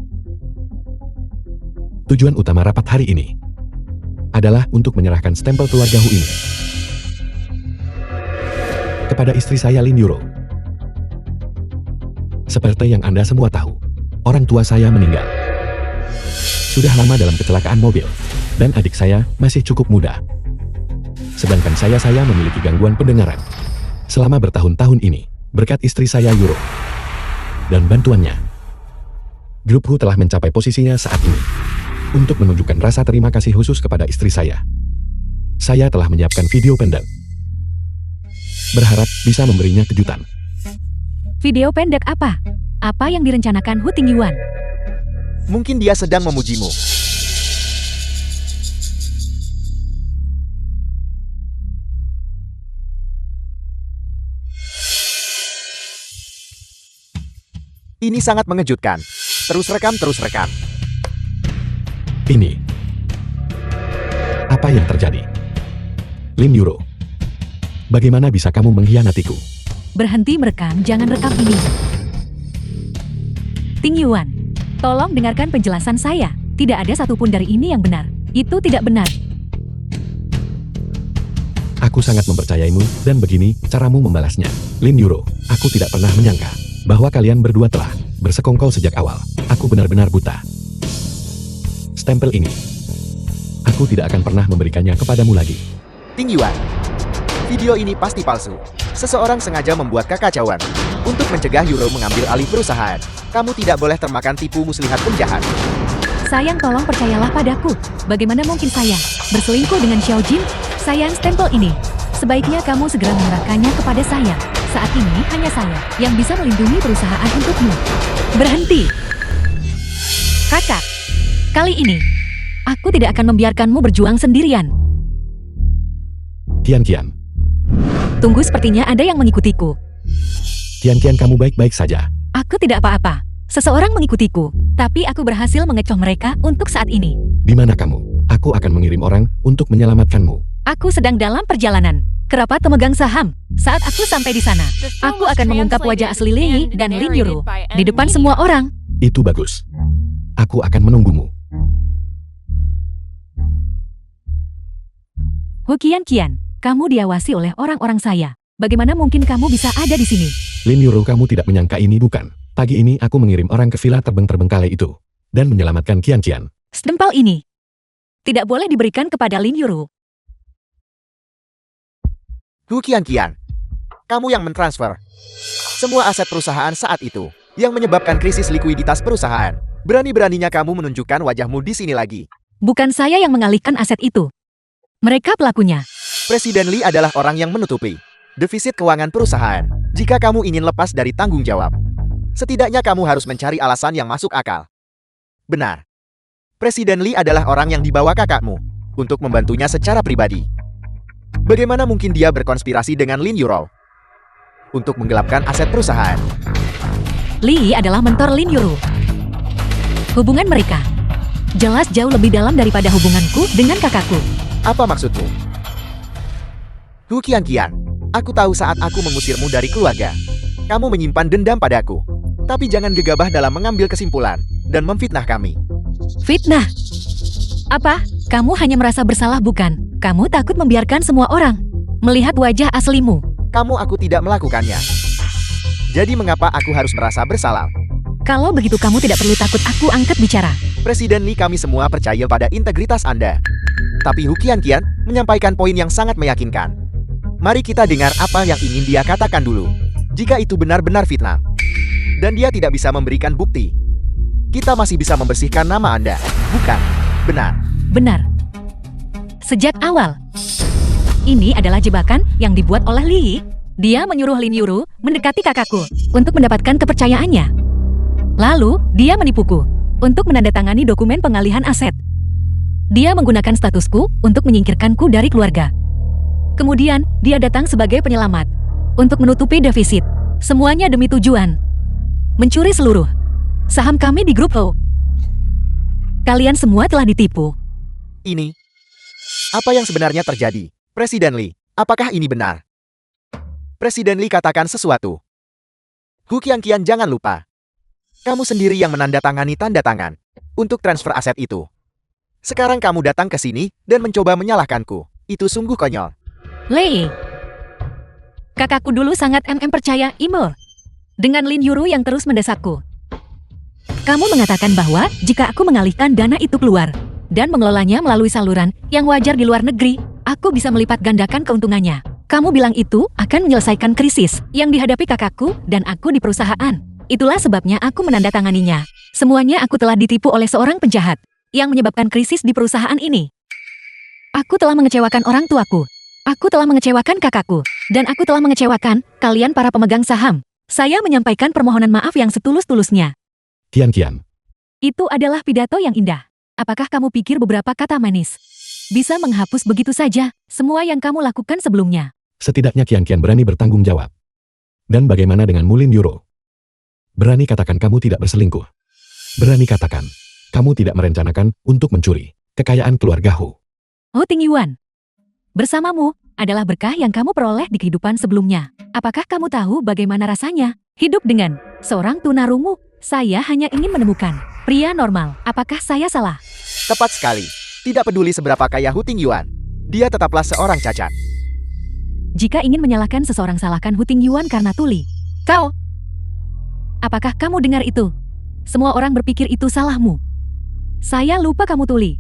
Tujuan utama rapat hari ini adalah untuk menyerahkan stempel keluarga Hu ini kepada istri saya Lin Yuro. Seperti yang Anda semua tahu, orang tua saya meninggal. Sudah lama dalam kecelakaan mobil, dan adik saya masih cukup muda. Sedangkan saya memiliki gangguan pendengaran. Selama bertahun-tahun ini, berkat istri saya Yuro dan bantuannya, Grup Hu telah mencapai posisinya saat ini. Untuk menunjukkan rasa terima kasih khusus kepada istri saya telah menyiapkan video pendek. Berharap bisa memberinya kejutan. Video pendek apa? Apa yang direncanakan Hu Tingyuan? Mungkin dia sedang memujimu. Ini sangat mengejutkan. Terus rekam, terus rekam. Ini. Apa yang terjadi? Lin Yuro. Bagaimana bisa kamu mengkhianatiku? Berhenti merekam, jangan rekam ini. Ting Yuan, tolong dengarkan penjelasan saya. Tidak ada satupun dari ini yang benar. Itu tidak benar. Aku sangat mempercayaimu, dan begini caramu membalasnya. Lin Yuro, aku tidak pernah menyangka bahwa kalian berdua telah bersekongkol sejak awal. Aku benar-benar buta. Stempel ini, aku tidak akan pernah memberikannya kepadamu lagi. Ting Yuan, video ini pasti palsu. Seseorang sengaja membuat kekacauan untuk mencegah Yuro mengambil alih perusahaan. Kamu tidak boleh termakan tipu muslihat penjahat. Sayang, tolong percayalah padaku. Bagaimana mungkin saya berselingkuh dengan Xiao Jin? Sayang, stempel ini. Sebaiknya kamu segera menyerahkannya kepada saya. Saat ini hanya saya yang bisa melindungi perusahaan untukmu. Berhenti. Kakak, kali ini aku tidak akan membiarkanmu berjuang sendirian. Tian, Tunggu, sepertinya ada yang mengikutiku. Tian, kamu baik-baik saja. Aku tidak apa-apa. Seseorang mengikutiku, tapi aku berhasil mengecoh mereka untuk saat ini. Di mana kamu? Aku akan mengirim orang untuk menyelamatkanmu. Aku sedang dalam perjalanan ke rapat pemegang saham. Saat aku sampai di sana, aku akan mengungkap wajah asli Li dan Lin Yuro di depan semua orang. Itu bagus. Aku akan menunggumu. Hu Qian, kamu diawasi oleh orang-orang saya. Bagaimana mungkin kamu bisa ada di sini? Lin Yuro, kamu tidak menyangka ini, bukan? Pagi ini aku mengirim orang ke villa terbengkalai itu dan menyelamatkan Qian. Stempel ini tidak boleh diberikan kepada Lin Yuro. Hu Qian, kamu yang mentransfer semua aset perusahaan saat itu, yang menyebabkan krisis likuiditas perusahaan. Berani-beraninya kamu menunjukkan wajahmu di sini lagi. Bukan saya yang mengalihkan aset itu. Mereka pelakunya. Presiden Li adalah orang yang menutupi defisit keuangan perusahaan. Jika kamu ingin lepas dari tanggung jawab, setidaknya kamu harus mencari alasan yang masuk akal. Benar. Presiden Li adalah orang yang dibawa kakakmu untuk membantunya secara pribadi. Bagaimana mungkin dia berkonspirasi dengan Lin Yuro untuk menggelapkan aset perusahaan? Li adalah mentor Lin Yuro. Hubungan mereka jelas jauh lebih dalam daripada hubunganku dengan kakakku. Apa maksudmu? Hu Qian, aku tahu saat aku mengusirmu dari keluarga, kamu menyimpan dendam padaku. Tapi jangan gegabah dalam mengambil kesimpulan dan memfitnah kami. Fitnah? Apa? Kamu hanya merasa bersalah, bukan? Kamu takut membiarkan semua orang melihat wajah aslimu. Aku tidak melakukannya. Jadi mengapa aku harus merasa bersalah? Kalau begitu kamu tidak perlu takut aku angkat bicara. Presiden Li, kami semua percaya pada integritas Anda. Tapi Hu Qian menyampaikan poin yang sangat meyakinkan. Mari kita dengar apa yang ingin dia katakan dulu. Jika itu benar-benar fitnah, dan dia tidak bisa memberikan bukti, kita masih bisa membersihkan nama Anda. Bukan? Benar. Benar. Sejak awal, ini adalah jebakan yang dibuat oleh Li. Dia menyuruh Lin Yuro mendekati kakakku untuk mendapatkan kepercayaannya. Lalu, dia menipuku untuk menandatangani dokumen pengalihan aset. Dia menggunakan statusku untuk menyingkirkanku dari keluarga. Kemudian, dia datang sebagai penyelamat untuk menutupi defisit. Semuanya demi tujuan mencuri seluruh saham kami di grup O. Kalian semua telah ditipu. Ini apa yang sebenarnya terjadi? Presiden Li, apakah ini benar? Presiden Li katakan sesuatu. Hu Qian, jangan lupa. Kamu sendiri yang menandatangani tanda tangan untuk transfer aset itu. Sekarang kamu datang ke sini dan mencoba menyalahkanku. Itu sungguh konyol. Lei, kakakku dulu sangat percaya email dengan Lin Yuro yang terus mendesakku. Kamu mengatakan bahwa jika aku mengalihkan dana itu keluar dan mengelolanya melalui saluran yang wajar di luar negeri, aku bisa melipat gandakan keuntungannya. Kamu bilang itu akan menyelesaikan krisis yang dihadapi kakakku dan aku di perusahaan. Itulah sebabnya aku menandatanganinya. Semuanya aku telah ditipu oleh seorang penjahat yang menyebabkan krisis di perusahaan ini. Aku telah mengecewakan orang tuaku. Aku telah mengecewakan kakakku. Dan aku telah mengecewakan kalian para pemegang saham. Saya menyampaikan permohonan maaf yang setulus-tulusnya. Qian, Itu adalah pidato yang indah. Apakah kamu pikir beberapa kata manis bisa menghapus begitu saja semua yang kamu lakukan sebelumnya? Setidaknya Qian berani bertanggung jawab. Dan bagaimana dengan Mulin Euro? Berani katakan kamu tidak berselingkuh. Berani katakan, kamu tidak merencanakan untuk mencuri kekayaan keluarga Hu. Hu Tingyuan, bersamamu adalah berkah yang kamu peroleh di kehidupan sebelumnya. Apakah kamu tahu bagaimana rasanya hidup dengan seorang tunarungu? Saya hanya ingin menemukan pria normal. Apakah saya salah? Tepat sekali. Tidak peduli seberapa kaya Hu Tingyuan, dia tetaplah seorang cacat. Jika ingin menyalahkan seseorang, salahkan Hu Tingyuan karena tuli. Kau! Apakah kamu dengar itu? Semua orang berpikir itu salahmu. Saya lupa kamu tuli.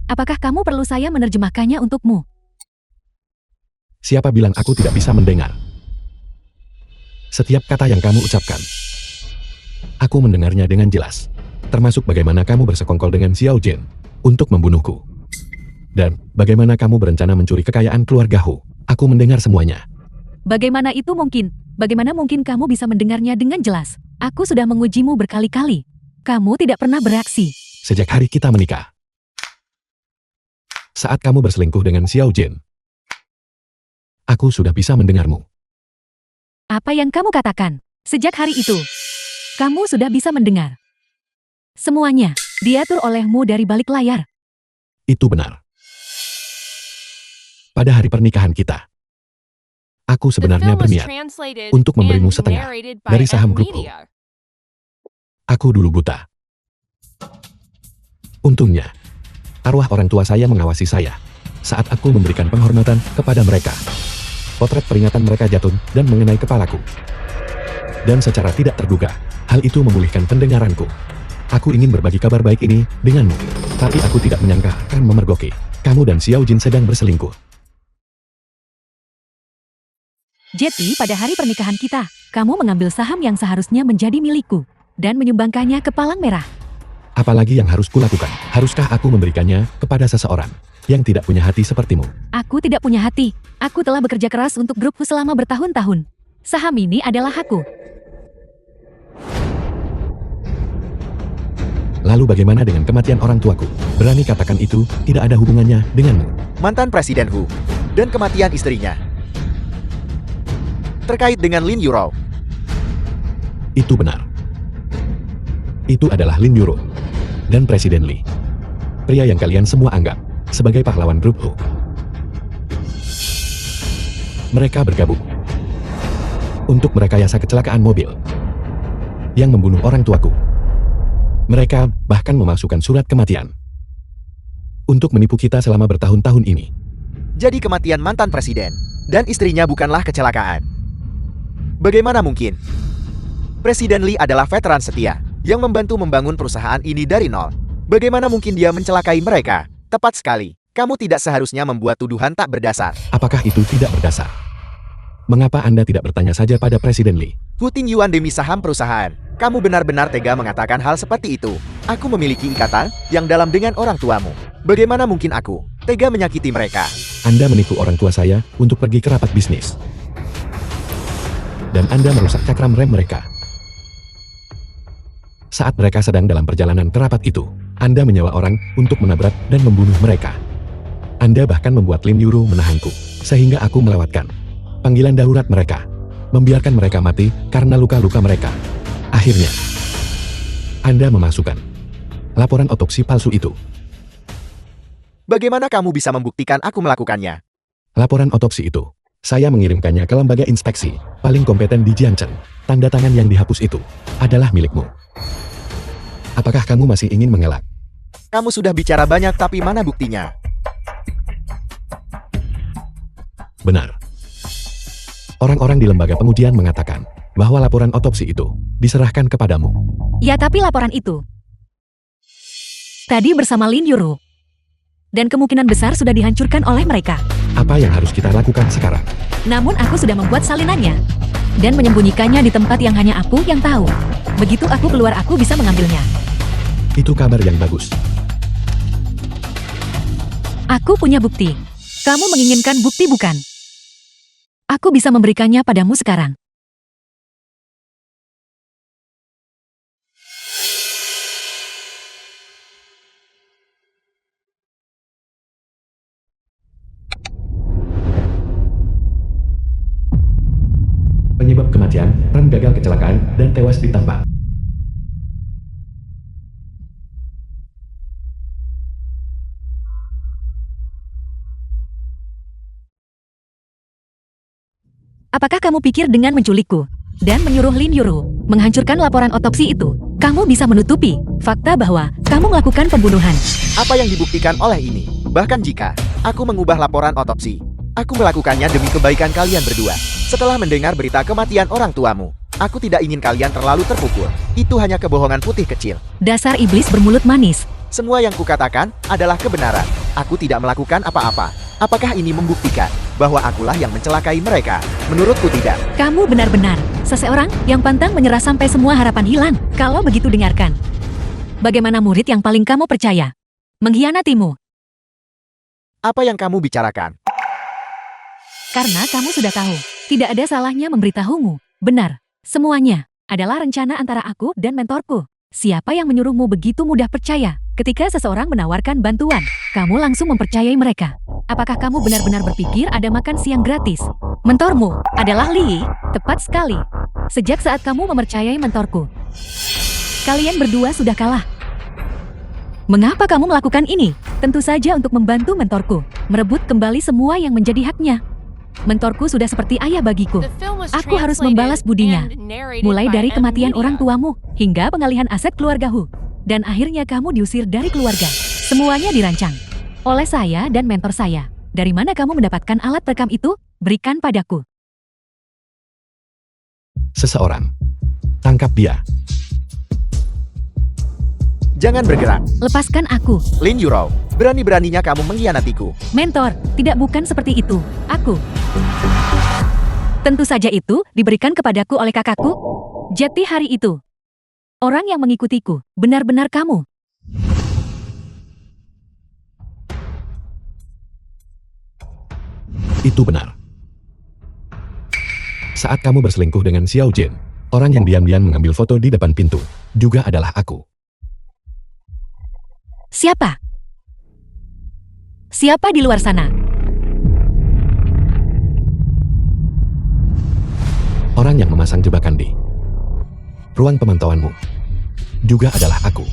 Apakah kamu perlu saya menerjemahkannya untukmu? Siapa bilang aku tidak bisa mendengar? Setiap kata yang kamu ucapkan, aku mendengarnya dengan jelas. Termasuk bagaimana kamu bersekongkol dengan Xiao Jin untuk membunuhku. Dan bagaimana kamu berencana mencuri kekayaan keluarga Hu. Aku mendengar semuanya. Bagaimana itu mungkin? Bagaimana mungkin kamu bisa mendengarnya dengan jelas? Aku sudah mengujimu berkali-kali. Kamu tidak pernah bereaksi. Sejak hari kita menikah. Saat kamu berselingkuh dengan Xiao Jin, aku sudah bisa mendengarmu. Apa yang kamu katakan? Sejak hari itu, kamu sudah bisa mendengar. Semuanya diatur olehmu dari balik layar. Itu benar. Pada hari pernikahan kita, aku The sebenarnya film was berniat translated untuk memberimu and setengah narrated by dari saham M grupku. Media. Aku dulu buta. Untungnya, arwah orang tua saya mengawasi saya saat aku memberikan penghormatan kepada mereka. Potret peringatan mereka jatuh dan mengenai kepalaku. Dan secara tidak terduga, hal itu memulihkan pendengaranku. Aku ingin berbagi kabar baik ini denganmu, tapi aku tidak menyangka akan memergoki kamu dan Xiao Jin sedang berselingkuh. Jadi pada hari pernikahan kita, kamu mengambil saham yang seharusnya menjadi milikku dan menyumbangkannya ke Palang Merah. Apalagi yang harus kulakukan? Haruskah aku memberikannya kepada seseorang yang tidak punya hati sepertimu? Aku tidak punya hati. Aku telah bekerja keras untuk grupku selama bertahun-tahun. Saham ini adalah hakku. Lalu bagaimana dengan kematian orang tuaku? Berani katakan itu tidak ada hubungannya denganmu. Mantan Presiden Hu dan kematian istrinya. Terkait dengan Lin Yuro, Itu benar. Itu adalah Lin Yuro dan Presiden Li. Pria yang kalian semua anggap sebagai pahlawan grup Hu. Mereka bergabung untuk merekayasa kecelakaan mobil yang membunuh orang tuaku. Mereka bahkan memasukkan surat kematian untuk menipu kita selama bertahun-tahun ini. jadi kematian mantan presiden dan istrinya bukanlah kecelakaan. Bagaimana mungkin? Presiden Lee adalah veteran setia yang membantu membangun perusahaan ini dari nol. Bagaimana mungkin dia mencelakai mereka? Tepat sekali. Kamu tidak seharusnya membuat tuduhan tak berdasar. Apakah itu tidak berdasar? Mengapa Anda tidak bertanya saja pada Presiden Lee? Hu Tingyuan demi saham perusahaan. Kamu benar-benar tega mengatakan hal seperti itu. Aku memiliki ikatan yang dalam dengan orang tuamu. Bagaimana mungkin aku tega menyakiti mereka? Anda menipu orang tua saya untuk pergi ke rapat bisnis. Dan Anda merusak cakram rem mereka. Saat mereka sedang dalam perjalanan ke rapat itu, Anda menyewa orang untuk menabrak dan membunuh mereka. Anda bahkan membuat Lin Yuro menahanku, sehingga aku melewatkan panggilan darurat mereka, membiarkan mereka mati karena luka-luka mereka. Akhirnya, Anda memasukkan laporan otopsi palsu itu. Bagaimana kamu bisa membuktikan aku melakukannya? Laporan otopsi itu, saya mengirimkannya ke lembaga inspeksi paling kompeten di Jiangchen. Tanda tangan yang dihapus itu adalah milikmu. Apakah kamu masih ingin mengelak? Kamu sudah bicara banyak tapi mana buktinya? Benar. Orang-orang di lembaga pengujian mengatakan bahwa laporan otopsi itu diserahkan kepadamu. Ya, tapi laporan itu tadi bersama Lin Yuro. Dan kemungkinan besar sudah dihancurkan oleh mereka. Apa yang harus kita lakukan sekarang? Namun aku sudah membuat salinannya dan menyembunyikannya di tempat yang hanya aku yang tahu. Begitu aku keluar, aku bisa mengambilnya. Itu kabar yang bagus. Aku punya bukti. Kamu menginginkan bukti, bukan? Aku bisa memberikannya padamu sekarang. kematian, Ren gagal kecelakaan, dan tewas ditambak. Apakah kamu pikir dengan menculikku dan menyuruh Lin Yuru menghancurkan laporan otopsi itu, kamu bisa menutupi fakta bahwa kamu melakukan pembunuhan? Apa yang dibuktikan oleh ini? Bahkan jika aku mengubah laporan otopsi, aku melakukannya demi kebaikan kalian berdua. Setelah mendengar berita kematian orang tuamu, aku tidak ingin kalian terlalu terpukul. Itu hanya kebohongan putih kecil. Dasar iblis bermulut manis. Semua yang kukatakan adalah kebenaran. Aku tidak melakukan apa-apa. Apakah ini membuktikan bahwa akulah yang mencelakai mereka? Menurutku tidak. Kamu benar-benar seseorang yang pantang menyerah sampai semua harapan hilang. Kalau begitu dengarkan. Bagaimana murid yang paling kamu percaya mengkhianatimu? Apa yang kamu bicarakan? Karena kamu sudah tahu, tidak ada salahnya memberitahumu. Benar, semuanya adalah rencana antara aku dan mentorku. Siapa yang menyuruhmu begitu mudah percaya? Ketika seseorang menawarkan bantuan, kamu langsung mempercayai mereka. Apakah kamu benar-benar berpikir ada makan siang gratis? Mentormu adalah Li, tepat sekali. Sejak saat kamu mempercayai mentorku, kalian berdua sudah kalah. Mengapa kamu melakukan ini? Tentu saja untuk membantu mentorku merebut kembali semua yang menjadi haknya. Mentorku sudah seperti ayah bagiku. The film was Aku harus translated membalas budinya. and narrated Mulai by dari M. kematian Media. orang tuamu, hingga pengalihan aset keluarga Hu. Dan akhirnya kamu diusir dari keluarga. Semuanya dirancang oleh saya dan mentor saya. Dari mana kamu mendapatkan alat perekam itu? Berikan padaku. Seseorang. Tangkap dia. Jangan bergerak. Lepaskan aku. Lin Yuro, berani-beraninya kamu mengkhianatiku. Mentor, tidak bukan seperti itu. Aku. Tentu saja itu diberikan kepadaku oleh kakakku. Jadi hari itu, orang yang mengikutiku, benar-benar kamu. Itu benar. Saat kamu berselingkuh dengan Xiao Jin, orang yang diam-diam mengambil foto di depan pintu, juga adalah aku. Siapa? Siapa di luar sana? Orang yang memasang jebakan di ruang pemantauanmu, juga adalah aku.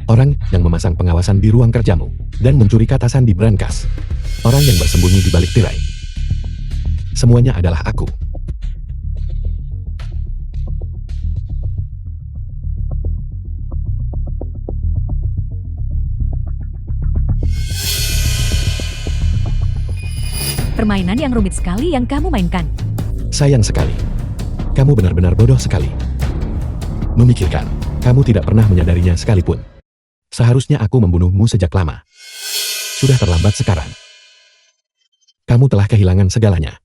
Orang yang memasang pengawasan di ruang kerjamu dan mencuri katasan di brankas. Orang yang bersembunyi di balik tirai. Semuanya adalah aku. Permainan yang rumit sekali yang kamu mainkan. Sayang sekali. Kamu benar-benar bodoh sekali. Memikirkan, kamu tidak pernah menyadarinya sekalipun. Seharusnya aku membunuhmu sejak lama. Sudah terlambat sekarang. Kamu telah kehilangan segalanya.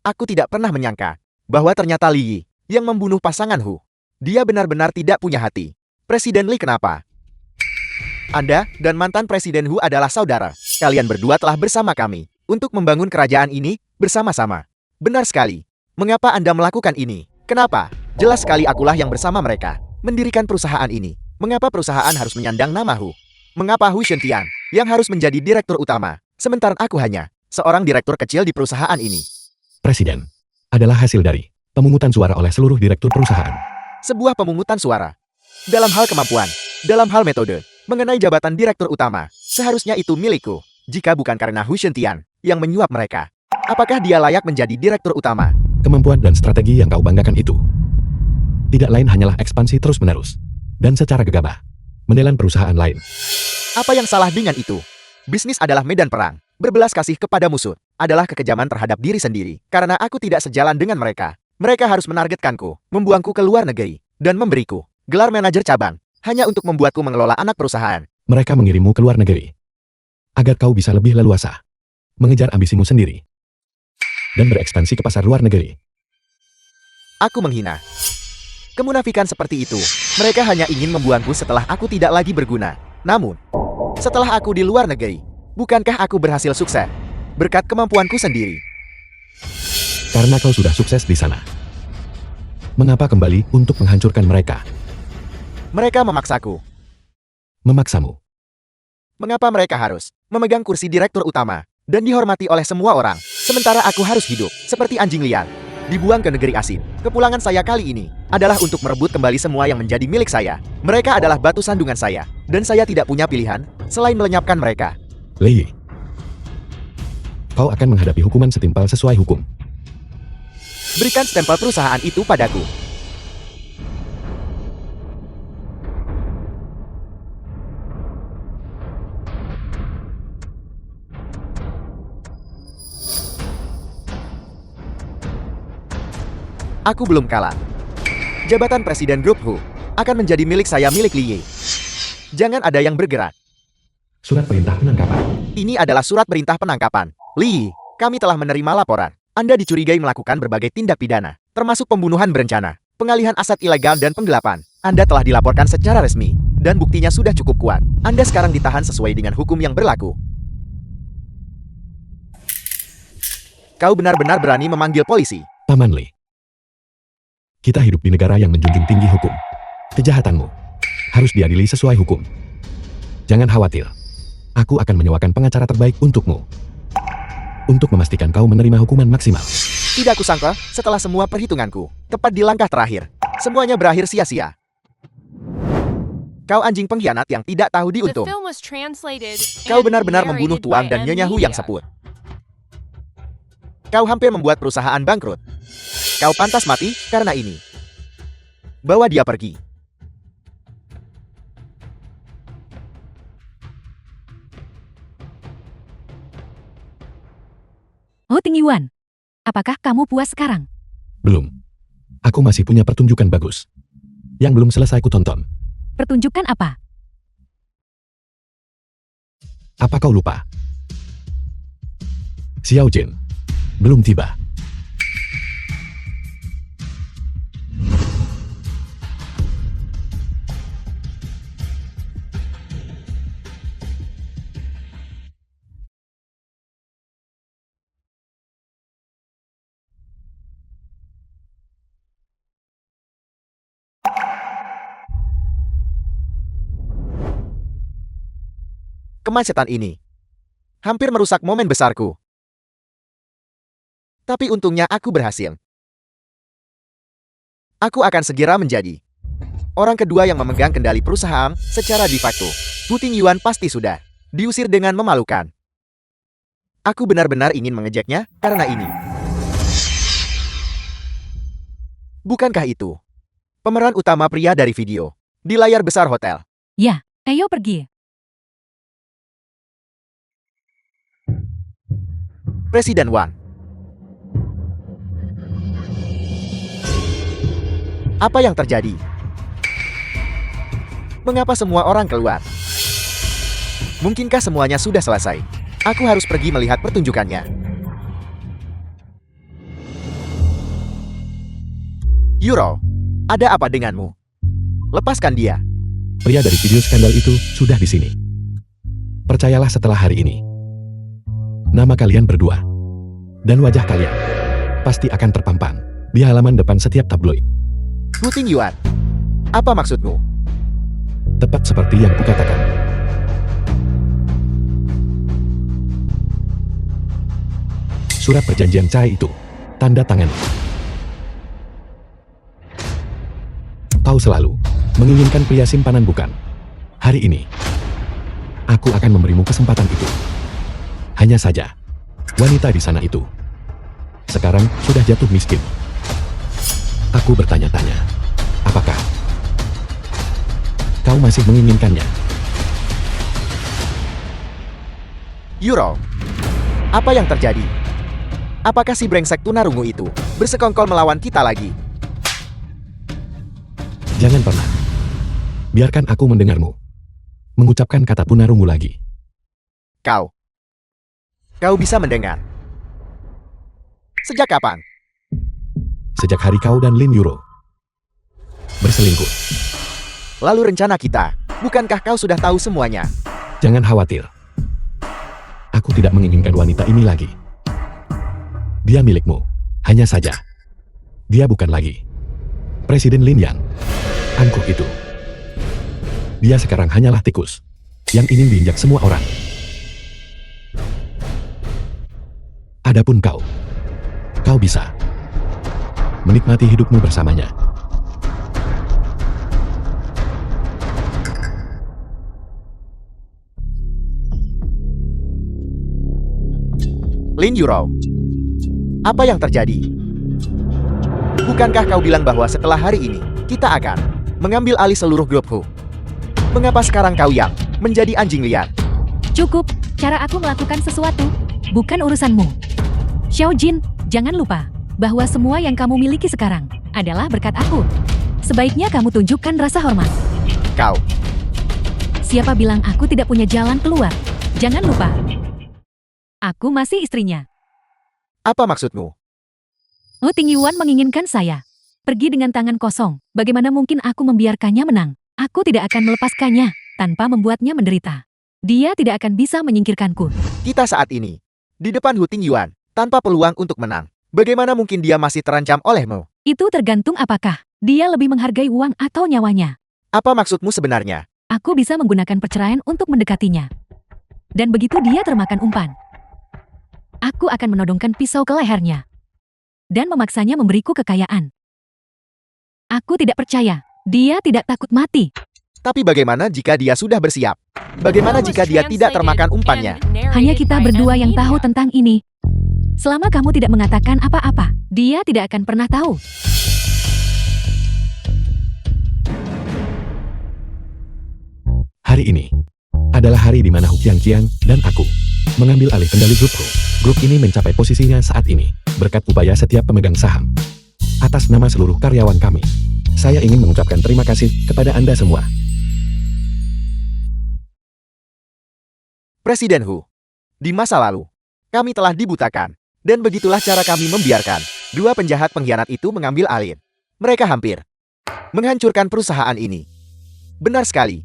Aku tidak pernah menyangka bahwa ternyata Li Yi yang membunuh pasangan Hu. Dia benar-benar tidak punya hati. Presiden Li kenapa? Anda dan mantan Presiden Hu adalah saudara. Kalian berdua telah bersama kami untuk membangun kerajaan ini bersama-sama. Benar sekali. Mengapa Anda melakukan ini? Kenapa? Jelas sekali akulah yang bersama mereka mendirikan perusahaan ini. Mengapa perusahaan harus menyandang nama Hu? Mengapa Hu Shentian yang harus menjadi direktur utama, sementara aku hanya seorang direktur kecil di perusahaan ini? Presiden adalah hasil dari pemungutan suara oleh seluruh direktur perusahaan. Sebuah pemungutan suara. Dalam hal kemampuan, dalam hal metode, mengenai jabatan direktur utama, seharusnya itu milikku. Jika bukan karena Hu Shentian yang menyuap mereka, apakah dia layak menjadi direktur utama? Kemampuan dan strategi yang kau banggakan itu tidak lain hanyalah ekspansi terus-menerus dan secara gegabah menelan perusahaan lain. Apa yang salah dengan itu? Bisnis adalah medan perang. Berbelas kasih kepada musuh adalah kekejaman terhadap diri sendiri. Karena aku tidak sejalan dengan mereka, mereka harus menargetkanku, membuangku ke luar negeri, dan memberiku gelar manajer cabang hanya untuk membuatku mengelola anak perusahaan. Mereka mengirimmu ke luar negeri agar kau bisa lebih leluasa mengejar ambisimu sendiri dan berekspansi ke pasar luar negeri. Aku menghina. Kemunafikan seperti itu. Mereka hanya ingin membuangku setelah aku tidak lagi berguna. Namun, setelah aku di luar negeri, bukankah aku berhasil sukses? Berkat kemampuanku sendiri. Karena kau sudah sukses di sana. Mengapa kembali untuk menghancurkan mereka? Mereka memaksaku. Memaksamu. Mengapa mereka harus memegang kursi direktur utama dan dihormati oleh semua orang, sementara aku harus hidup seperti anjing liar, dibuang ke negeri asing? Kepulangan saya kali ini adalah untuk merebut kembali semua yang menjadi milik saya. Mereka adalah batu sandungan saya, dan saya tidak punya pilihan selain melenyapkan mereka. Lei, kau akan menghadapi hukuman setimpal sesuai hukum. Berikan stempel perusahaan itu padaku. Aku belum kalah. Jabatan Presiden Grup Hu akan menjadi milik saya, milik Li Yi. Jangan ada yang bergerak. Surat perintah penangkapan. Ini adalah surat perintah penangkapan. Li Yi, kami telah menerima laporan. Anda dicurigai melakukan berbagai tindak pidana, termasuk pembunuhan berencana, pengalihan aset ilegal dan penggelapan. Anda telah dilaporkan secara resmi, dan buktinya sudah cukup kuat. Anda sekarang ditahan sesuai dengan hukum yang berlaku. Kau benar-benar berani memanggil polisi. Paman Li, kita hidup di negara yang menjunjung tinggi hukum. Kejahatanmu harus diadili sesuai hukum. Jangan khawatir. Aku akan menyewakan pengacara terbaik untukmu, untuk memastikan kau menerima hukuman maksimal. Tidak kusangka, setelah semua perhitunganku, tepat di langkah terakhir, semuanya berakhir sia-sia. Kau anjing pengkhianat yang tidak tahu The diuntung. film was translated Kau and benar-benar membunuh narrated Tuan by dan M. Nyonya Hu yang Media. seput. Kau hampir membuat perusahaan bangkrut. Kau pantas mati karena ini. Bawa dia pergi. Oh Ting Yuan, apakah kamu puas sekarang? Belum. Aku masih punya pertunjukan bagus yang belum selesai kutonton. Pertunjukan apa? Apa kau lupa? Xiao Jin belum tiba. Kemacetan ini hampir merusak momen besarku. Tapi untungnya aku berhasil. Aku akan segera menjadi orang kedua yang memegang kendali perusahaan secara de facto. Hu Tingyuan pasti sudah diusir dengan memalukan. Aku benar-benar ingin mengejeknya karena ini. Bukankah itu pemeran utama pria dari video di layar besar hotel? Ya, ayo pergi. Presiden Wang. Apa yang terjadi? Mengapa semua orang keluar? Mungkinkah semuanya sudah selesai? Aku harus pergi melihat pertunjukannya. Euro, ada apa denganmu? Lepaskan dia. Pria dari video skandal itu sudah di sini. Percayalah, setelah hari ini, nama kalian berdua dan wajah kalian pasti akan terpampang di halaman depan setiap tabloid. Hu Tingyuan, apa maksudmu? Tepat seperti yang kukatakan. Surat perjanjian cerai itu, tanda tangan. Kau selalu menginginkan pria simpanan, bukan? Hari ini, aku akan memberimu kesempatan itu. Hanya saja, wanita di sana itu sekarang sudah jatuh miskin. Aku bertanya-tanya, apakah kau masih menginginkannya? Euro, apa yang terjadi? Apakah si brengsek tunarungu itu bersekongkol melawan kita lagi? Jangan pernah biarkan aku mendengarmu mengucapkan kata tunarungu lagi. Kau bisa mendengar. Sejak kapan? Sejak hari kau dan Lin Yuro berselingkuh. Lalu rencana kita, bukankah kau sudah tahu semuanya? Jangan khawatir. Aku tidak menginginkan wanita ini lagi. Dia milikmu. Hanya saja, dia bukan lagi Presiden Lin Yang angkuh itu. Dia sekarang hanyalah tikus yang ingin diinjak semua orang. Adapun kau bisa menikmati hidupmu bersamanya. Lin Yuro, apa yang terjadi? Bukankah kau bilang bahwa setelah hari ini, kita akan mengambil alih seluruh grup Hu? Mengapa sekarang kau yang menjadi anjing liar? Cukup, cara aku melakukan sesuatu, bukan urusanmu. Xiao Jin, jangan lupa bahwa semua yang kamu miliki sekarang adalah berkat aku. Sebaiknya kamu tunjukkan rasa hormat. Kau, Siapa bilang aku tidak punya jalan keluar? Jangan lupa. Aku masih istrinya. apa maksudmu? Hu Tingyuan menginginkan saya pergi dengan tangan kosong. Bagaimana mungkin aku membiarkannya menang? Aku tidak akan melepaskannya tanpa membuatnya menderita. Dia tidak akan bisa menyingkirkanku. Kita saat ini di depan Hu Tingyuan tanpa peluang untuk menang. Bagaimana mungkin dia masih terancam olehmu? Itu tergantung apakah dia lebih menghargai uang atau nyawanya. Apa maksudmu sebenarnya? Aku bisa menggunakan perceraian untuk mendekatinya. Dan begitu dia termakan umpan, aku akan menodongkan pisau ke lehernya dan memaksanya memberiku kekayaan. Aku tidak percaya. Dia tidak takut mati. Tapi bagaimana jika dia sudah bersiap? Bagaimana jika dia tidak termakan umpannya? Hanya kita berdua yang tahu tentang ini. Selama kamu tidak mengatakan apa-apa, dia tidak akan pernah tahu. Hari ini adalah hari di mana Hu Qianqian dan aku mengambil alih kendali grup Hu. Grup ini mencapai posisinya saat ini berkat upaya setiap pemegang saham. Atas nama seluruh karyawan kami, saya ingin mengucapkan terima kasih kepada Anda semua. Presiden Hu, di masa lalu, kami telah dibutakan. Dan begitulah cara kami membiarkan dua penjahat pengkhianat itu mengambil alih. Mereka hampir menghancurkan perusahaan ini. Benar sekali.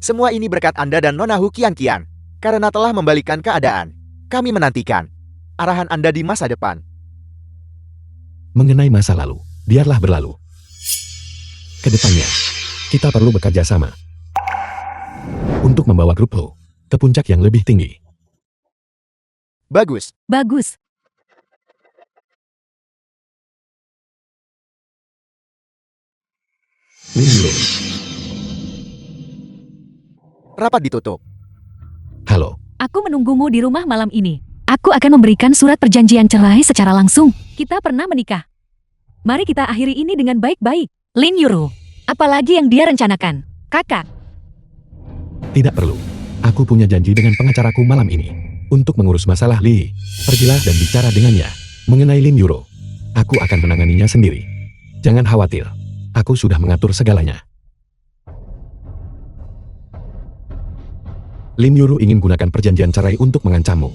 Semua ini berkat Anda dan Nona Hu Qianqian. Karena telah membalikkan keadaan. Kami menantikan arahan Anda di masa depan. Mengenai masa lalu, biarlah berlalu. Kedepannya, kita perlu bekerja sama untuk membawa grup Hu ke puncak yang lebih tinggi. Bagus. Bagus. Lin Yuro, Rapat ditutup. halo. Aku menunggumu di rumah malam ini. Aku akan memberikan surat perjanjian cerai secara langsung. Kita pernah menikah. Mari kita akhiri ini dengan baik-baik. Lin Yuro, apalagi yang dia rencanakan? Kakak, Tidak perlu. Aku punya janji dengan pengacaraku malam ini untuk mengurus masalah Li. Pergilah dan bicara dengannya. Mengenai Lin Yuro, aku akan menanganinya sendiri. Jangan khawatir. Aku sudah mengatur segalanya. Lin Yuro ingin gunakan perjanjian cerai untuk mengancammu.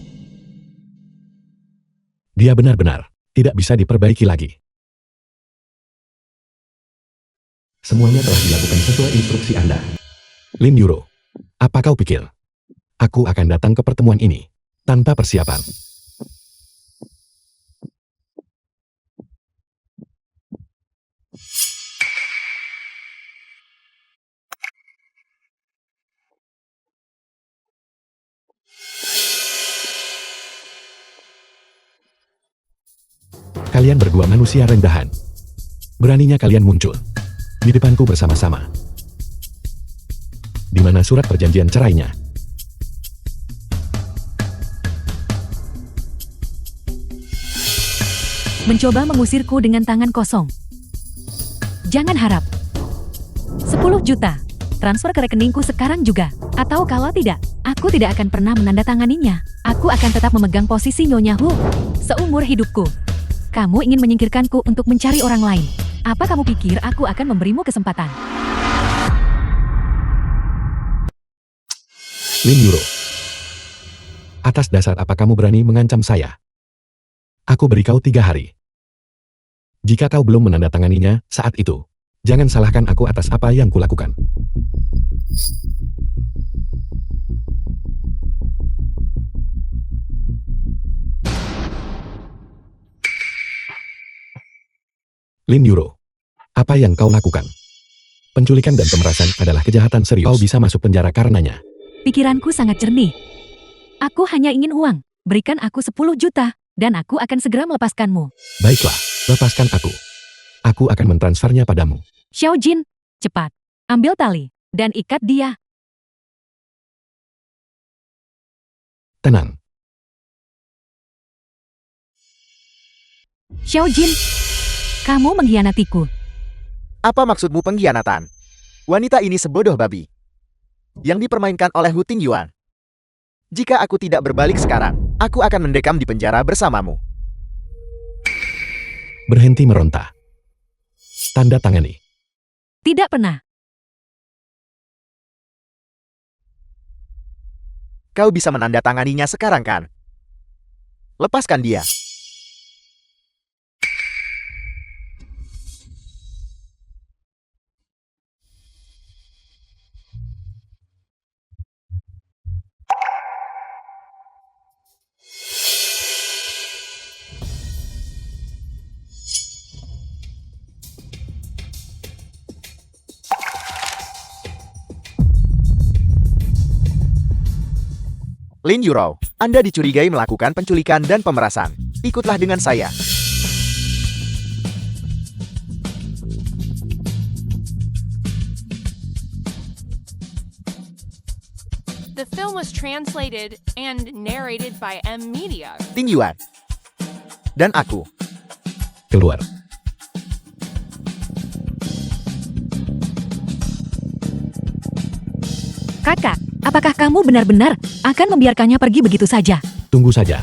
Dia benar-benar tidak bisa diperbaiki lagi. Semuanya telah dilakukan sesuai instruksi Anda. Lin Yuro, apa kau pikir? Aku akan datang ke pertemuan ini tanpa persiapan. Kalian berdua manusia rendahan. Beraninya kalian muncul di depanku bersama-sama. Di mana surat perjanjian cerainya? mencoba mengusirku dengan tangan kosong. Jangan harap. 10 juta. Transfer ke rekeningku sekarang juga. Atau kalau tidak, aku tidak akan pernah menandatanganinya. Aku akan tetap memegang posisi Nyonya Hu seumur hidupku. Kamu ingin menyingkirkanku untuk mencari orang lain. Apa kamu pikir aku akan memberimu kesempatan? Lin Yuro. Atas dasar apa kamu berani mengancam saya? Aku beri kau 3 hari. Jika kau belum menandatanganinya saat itu, jangan salahkan aku atas apa yang kulakukan. Lin Yuro, apa yang kau lakukan? Penculikan dan pemerasan adalah kejahatan serius. Kau bisa masuk penjara karenanya. Pikiranku sangat jernih. Aku hanya ingin uang. Berikan aku 10 juta, dan aku akan segera melepaskanmu. Baiklah, lepaskan aku. Aku akan mentransfernya padamu. Xiao Jin, cepat. Ambil tali, dan ikat dia. Tenang, Xiao Jin, kamu mengkhianatiku. Apa maksudmu pengkhianatan? Wanita ini sebodoh babi. Yang dipermainkan oleh Hu Tingyuan. Jika aku tidak berbalik sekarang, aku akan mendekam di penjara bersamamu. berhenti meronta. Tanda tangani. Tidak pernah. Kau bisa menandatanganinya sekarang kan? Lepaskan dia. Lin Yurou, Anda dicurigai melakukan penculikan dan pemerasan. Ikutlah dengan saya. The film was translated and narrated by M Media. Tingyuan. Dan aku. Keluar. Kakak, apakah kamu benar-benar akan membiarkannya pergi begitu saja? Tunggu saja.